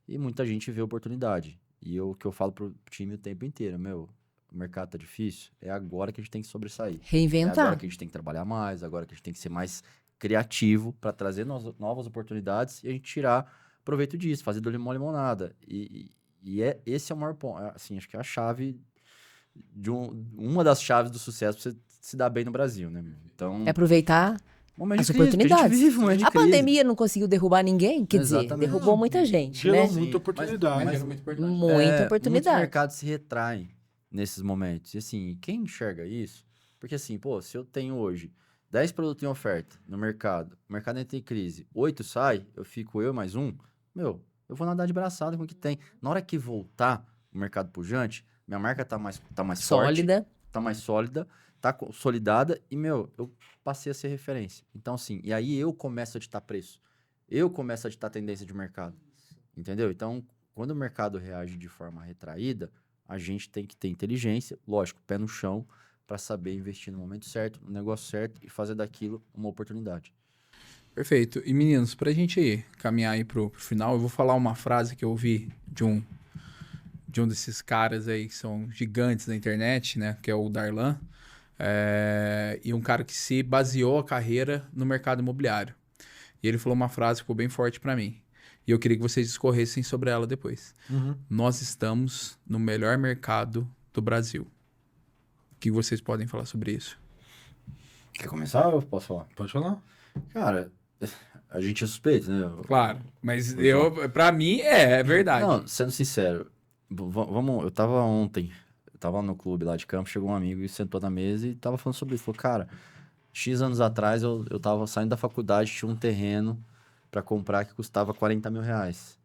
e muita gente vê oportunidade. E o que eu falo pro time o tempo inteiro, o mercado tá difícil, é agora que a gente tem que sobressair. É Reinventar. agora que a gente tem que trabalhar mais, agora que a gente tem que ser mais criativo para trazer novas oportunidades e a gente tirar proveito disso, fazer do limão limonada. Esse é o maior ponto. Assim, acho que é a chave uma das chaves do sucesso para você se dar bem no Brasil, né? Então, É aproveitar momento as de crise, porque a gente oportunidades. vive um momento de A crise. pandemia não conseguiu derrubar ninguém? Quer dizer, Exatamente. derrubou muita gente, Gerou né? muita oportunidade. Mas era muito importante. Muita Muitos oportunidade. mercados se retraem nesses momentos. E assim, quem enxerga isso? Porque assim, pô, se eu tenho hoje 10 produtos em oferta no mercado, o mercado entra em crise, 8 sai, eu fico eu mais um, eu vou nadar de braçada com o que tem. Na hora que voltar o mercado pujante, minha marca tá mais Sólida. forte, tá mais sólida, tá consolidada e, eu passei a ser referência. Então, assim, e aí eu começo a ditar preço. Eu começo a ditar tendência de mercado. Entendeu? Então, quando o mercado reage de forma retraída, a gente tem que ter inteligência, lógico, pé no chão, para saber investir no momento certo, no negócio certo e fazer daquilo uma oportunidade. Perfeito. E meninos, pra gente aí caminhar aí pro final, eu vou falar uma frase que eu ouvi de um desses caras aí que são gigantes da internet, né? Que é o Darlan. E um cara que se baseou a carreira no mercado imobiliário. E ele falou uma frase que ficou bem forte pra mim. E eu queria que vocês discorressem sobre ela depois. Nós estamos no melhor mercado do Brasil. O que vocês podem falar sobre isso? Quer começar ou eu posso falar? Pode falar? Cara, a gente é suspeito, né? Claro, mas pra mim é verdade. Não, sendo sincero, eu tava ontem, eu tava no clube lá de campo, chegou um amigo e sentou na mesa e tava falando sobre isso. Falou, cara, X anos atrás eu tava saindo da faculdade, tinha um terreno pra comprar que custava 40 mil reais.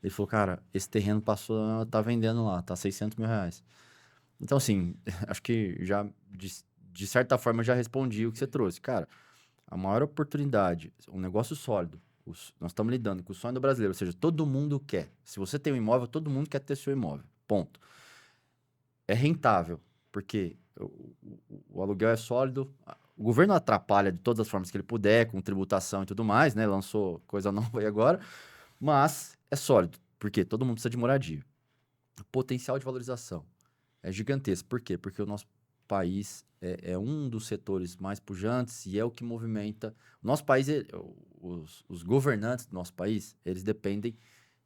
Ele falou, cara, esse terreno tá vendendo lá, tá 600 mil reais. Então, assim, acho que já de certa forma, eu já respondi o que você trouxe. Cara, a maior oportunidade, um negócio sólido, nós estamos lidando com o sonho do brasileiro, ou seja, todo mundo quer. Se você tem um imóvel, todo mundo quer ter seu imóvel. Ponto. É rentável, porque o aluguel é sólido. O governo atrapalha de todas as formas que ele puder, com tributação e tudo mais, né? Lançou coisa nova aí agora. Mas é sólido, porque todo mundo precisa de moradia. O potencial de valorização é gigantesco. Por quê? Porque o nosso país é um dos setores mais pujantes e é o que movimenta... O nosso país, os governantes do nosso país, eles dependem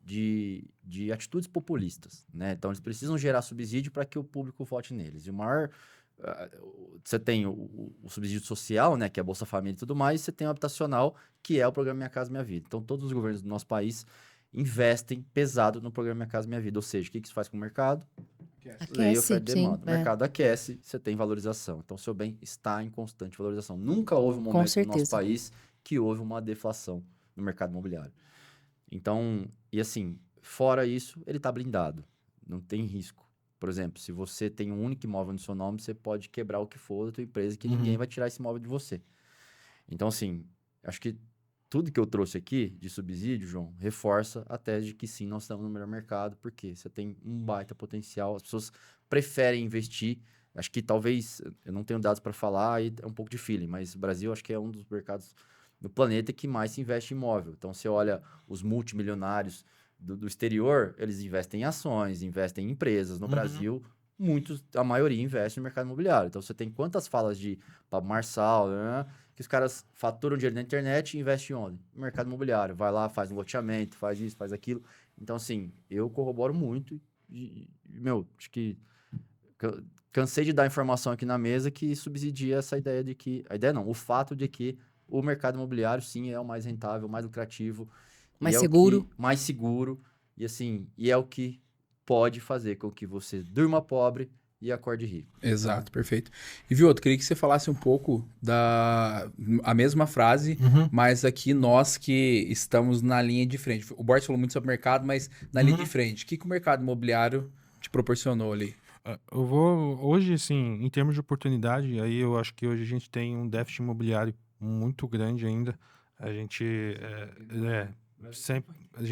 de atitudes populistas, né? Então, eles precisam gerar subsídio para que o público vote neles. E o maior... você tem o subsídio social, né, que é a Bolsa Família e tudo mais, e você tem o habitacional, que é o programa Minha Casa Minha Vida. Então, todos os governos do nosso país investem pesado no programa Minha Casa Minha Vida. Ou seja, o que isso faz com o mercado? Lei, oferta e demanda. O mercado aquece, você tem valorização. Então, seu bem está em constante valorização. Nunca houve um momento no nosso país que houve uma deflação no mercado imobiliário. Então, e assim, fora isso, ele está blindado. Não tem risco. Por exemplo, se você tem um único imóvel no seu nome, você pode quebrar o que for da tua empresa que ninguém vai tirar esse imóvel de você. Então, assim, acho que tudo que eu trouxe aqui de subsídio, João, reforça a tese de que sim, nós estamos no melhor mercado, porque você tem um baita potencial, as pessoas preferem investir. Acho que talvez, eu não tenho dados para falar, e é um pouco de feeling, mas o Brasil acho que é um dos mercados do planeta que mais se investe em imóvel. Então, você olha os multimilionários do exterior, eles investem em ações, investem em empresas. No Brasil, a maioria investe no mercado imobiliário. Então, você tem quantas falas de Pablo Marçal, né, que os caras faturam dinheiro na internet e investem onde? No mercado imobiliário. Vai lá, faz um loteamento, faz isso, faz aquilo. Então, assim, eu corroboro muito e acho que cansei de dar informação aqui na mesa que subsidia essa ideia de que... A ideia não, o fato de que o mercado imobiliário, sim, é o mais rentável, mais lucrativo. Mais seguro. Mais seguro. E assim, e é o que pode fazer com que você durma pobre e acorde rico. Exato, perfeito. E Vioto, queria que você falasse um pouco a mesma frase, mas aqui nós que estamos na linha de frente. O Bort falou muito sobre o mercado, mas na linha de frente, o que o mercado imobiliário te proporcionou ali? Eu vou, hoje, assim, em termos de oportunidade, aí eu acho que hoje a gente tem um déficit imobiliário muito grande ainda. A gente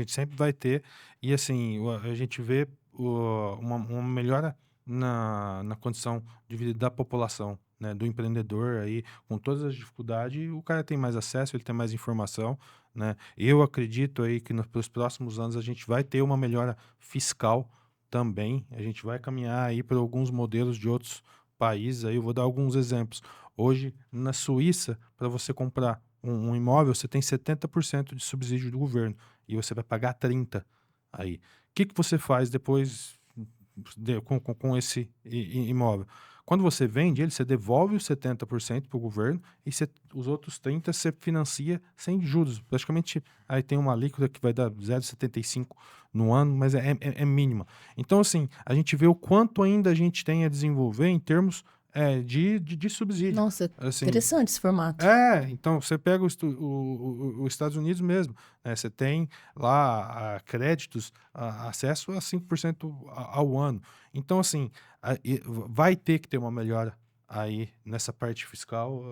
sempre vai ter. E assim, a gente vê uma melhora na condição de vida da população, né, do empreendedor aí, com todas as dificuldades, o cara tem mais acesso, ele tem mais informação, né? Eu acredito aí que nos próximos anos a gente vai ter uma melhora fiscal também. A gente vai caminhar aí para alguns modelos de outros países. Aí eu vou dar alguns exemplos. Hoje, na Suíça, para você comprar um imóvel, você tem 70% de subsídio do governo e você vai pagar 30%. Aí, o que você faz depois com esse imóvel? Quando você vende ele, você devolve os 70% para o governo e os outros 30% você financia sem juros. Praticamente, aí tem uma alíquota que vai dar 0,75% no ano, mas é mínima. Então, assim, a gente vê o quanto ainda a gente tem a desenvolver em termos de subsídio. Nossa, assim, interessante esse formato. Então você pega os Estados Unidos mesmo, né? Você tem lá créditos, acesso a 5% ao ano. Então, assim, vai ter que ter uma melhora aí nessa parte fiscal.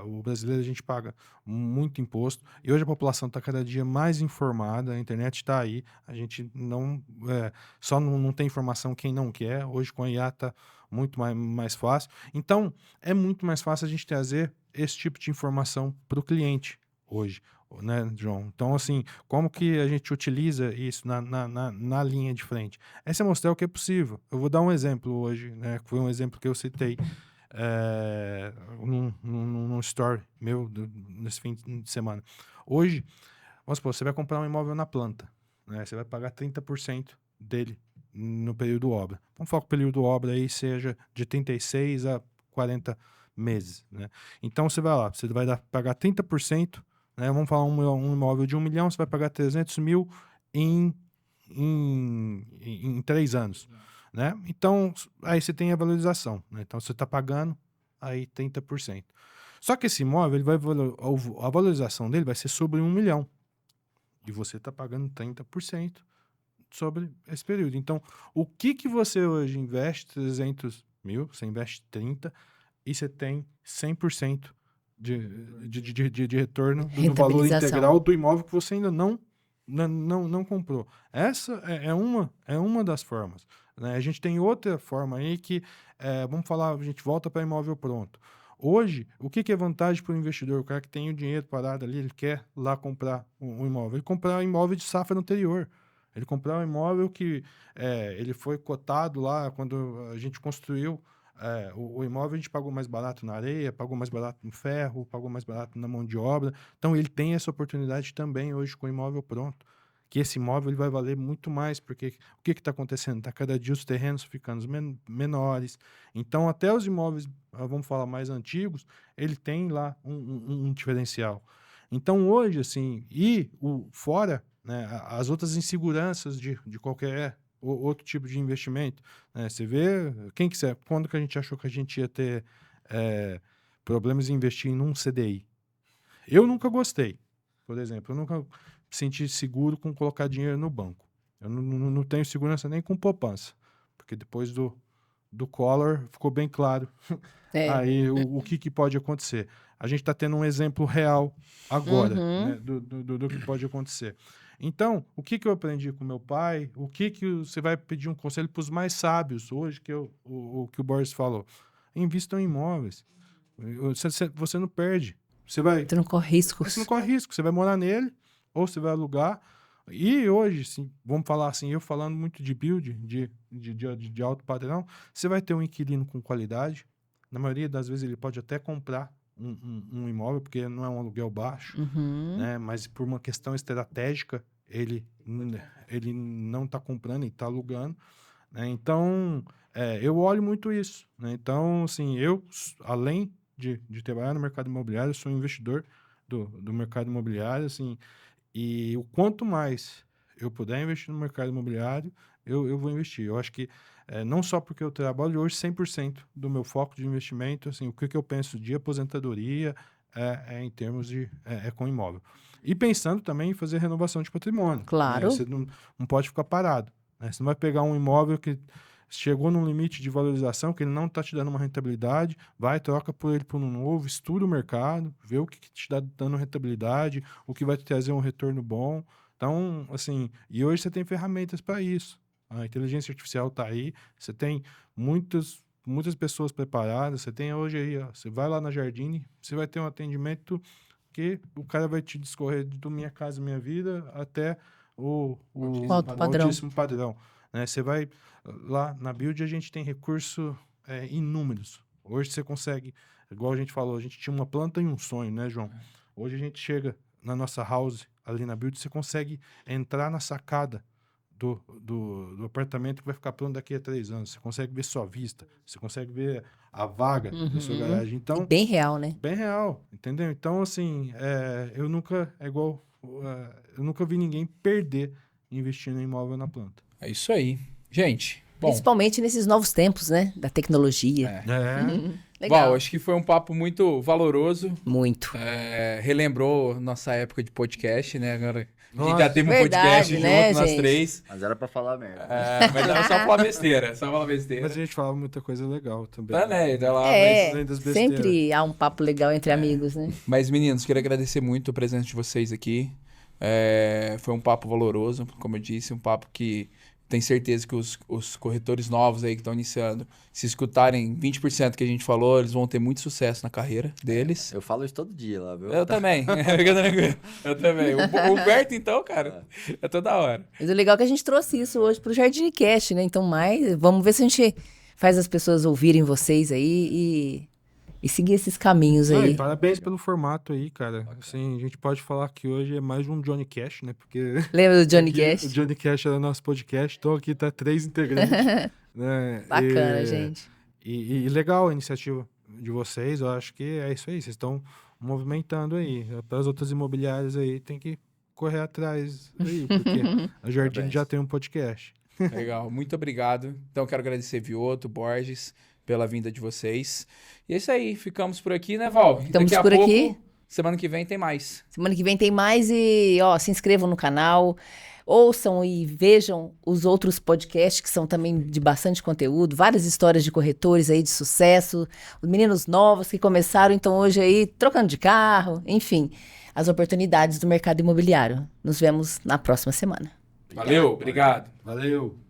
O brasileiro, a gente paga muito imposto, e hoje a população está cada dia mais informada, a internet está aí, a gente só não tem informação quem não quer. Hoje com a IA está muito mais fácil. Então, é muito mais fácil a gente trazer esse tipo de informação para o cliente hoje, né, João? Então, assim, como que a gente utiliza isso na linha de frente? Essa é mostrar o que é possível. Eu vou dar um exemplo hoje, né, que foi um exemplo que eu citei num story meu nesse fim de semana. Hoje, vamos supor, você vai comprar um imóvel na planta, né? Você vai pagar 30% dele no período obra. Vamos falar que o período obra aí seja de 36 a 40 meses, né? Então você vai lá, você vai pagar 30%, né? Vamos falar um imóvel de 1 milhão, você vai pagar 300 mil em 3 anos, né? Então, aí você tem a valorização, né? Então você está pagando aí 30%. Só que esse imóvel, a valorização dele vai ser sobre 1 milhão. E você está pagando 30% sobre esse período. Então, o que você hoje investe 300 mil, você investe 30, e você tem 100% de retorno do valor Rentabilização. integral do imóvel que você ainda não comprou. Essa é uma das formas, né? A gente tem outra forma aí que, vamos falar, a gente volta para imóvel pronto. Hoje, o que é vantagem para o investidor? O cara que tem o dinheiro parado ali, ele quer lá comprar um imóvel. Ele comprar um imóvel de safra anterior. Ele comprar um imóvel que ele foi cotado lá quando a gente construiu o imóvel, a gente pagou mais barato na areia, pagou mais barato no ferro, pagou mais barato na mão de obra. Então, ele tem essa oportunidade também hoje com o imóvel pronto. Que esse imóvel ele vai valer muito mais, porque o que está acontecendo? Está cada dia os terrenos ficando menores. Então, até os imóveis, vamos falar, mais antigos, ele tem lá um diferencial. Então, hoje, assim, fora, né, as outras inseguranças de qualquer outro tipo de investimento, né? Você vê, quando que a gente achou que a gente ia ter problemas em investir em um CDI? Eu nunca gostei, por exemplo, eu nunca senti seguro com colocar dinheiro no banco. Eu não tenho segurança nem com poupança, porque depois do Collor ficou bem claro aí o que pode acontecer. A gente está tendo um exemplo real agora, né, do que pode acontecer. Então, o que eu aprendi com meu pai, o que você vai pedir um conselho para os mais sábios hoje, que o que o Boris falou. Invistam em imóveis. Você não perde. Você não corre riscos. Você não corre risco. Você vai morar nele, ou você vai alugar. E hoje, sim, vamos falar assim, eu falando muito de build, de alto padrão, você vai ter um inquilino com qualidade. Na maioria das vezes ele pode até comprar um imóvel, porque não é um aluguel baixo, né? Mas por uma questão estratégica, ele não está comprando e está alugando, né? Então, eu olho muito isso, né? Então, assim, eu, além de trabalhar no mercado imobiliário, eu sou um investidor do mercado imobiliário, assim, e o quanto mais eu puder investir no mercado imobiliário, eu vou investir. Eu acho que não só porque eu trabalho hoje 100% do meu foco de investimento, assim, o que eu penso de aposentadoria em termos de com imóvel. E pensando também em fazer renovação de patrimônio. Claro. Né? Você não pode ficar parado, né? Você não vai pegar um imóvel que chegou num limite de valorização, que ele não está te dando uma rentabilidade, troca por ele por um novo, estuda o mercado, vê o que te está dando rentabilidade, o que vai te trazer um retorno bom. Então, assim, e hoje você tem ferramentas para isso. A inteligência artificial está aí, você tem muitas pessoas preparadas, você tem hoje aí, você vai lá na Jardine, você vai ter um atendimento que o cara vai te discorrer do Minha Casa Minha Vida até o altíssimo padrão. Né? Você vai lá na Build, a gente tem recurso inúmeros. Hoje você consegue, igual a gente falou, a gente tinha uma planta e um sonho, né, João? Hoje a gente chega na nossa house, ali na Build, você consegue entrar na sacada do apartamento que vai ficar pronto daqui a 3 anos. Você consegue ver sua vista, você consegue ver a vaga da sua garagem. Então, E bem real, né? Bem real, entendeu? Então, assim, eu nunca vi ninguém perder investindo em imóvel na planta. É isso aí. Gente, bom. Principalmente nesses novos tempos, né? Da tecnologia. Legal. Val, acho que foi um papo muito valoroso. Muito. Relembrou nossa época de podcast, né? Agora a gente Nossa. já teve um Verdade, podcast né, junto, nós gente? 3. Mas era pra falar merda. Mas era só falar besteira. Só falar besteira. Mas a gente falava muita coisa legal também. Tá, né? Tá lá, além das besteiras. Sempre há um papo legal entre amigos, né? Mas, meninos, queria agradecer muito a presença de vocês aqui. Foi um papo valoroso, como eu disse, um papo que tenho certeza que os corretores novos aí que estão iniciando, se escutarem 20% que a gente falou, eles vão ter muito sucesso na carreira deles. Eu falo isso todo dia lá, viu? Eu também. Fica tranquilo. Eu também. O Humberto, então, cara, é toda hora. Mas o legal é que a gente trouxe isso hoje pro Jardinecast, né? Então, vamos ver se a gente faz as pessoas ouvirem vocês aí e seguir esses caminhos aí. E parabéns pelo formato aí, cara. Assim, a gente pode falar que hoje é mais um Johnny Cash, né? Porque Lembra do Johnny aqui, Cash? o Johnny Cash era nosso podcast, então aqui tá 3 integrantes. Né? Bacana, gente. E legal a iniciativa de vocês, eu acho que é isso aí, vocês estão movimentando aí. Para as outras imobiliárias aí, tem que correr atrás aí, porque a Jardim já tem um podcast. Legal, muito obrigado. Então, quero agradecer Vioto, Borges, pela vinda de vocês. E é isso aí, ficamos por aqui, né, Val? Estamos Daqui a por pouco, aqui. semana que vem tem mais. Semana que vem tem mais e, se inscrevam no canal. Ouçam e vejam os outros podcasts que são também de bastante conteúdo, várias histórias de corretores aí de sucesso, os meninos novos que começaram então hoje aí trocando de carro, enfim, as oportunidades do mercado imobiliário. Nos vemos na próxima semana. Valeu, obrigado. Valeu.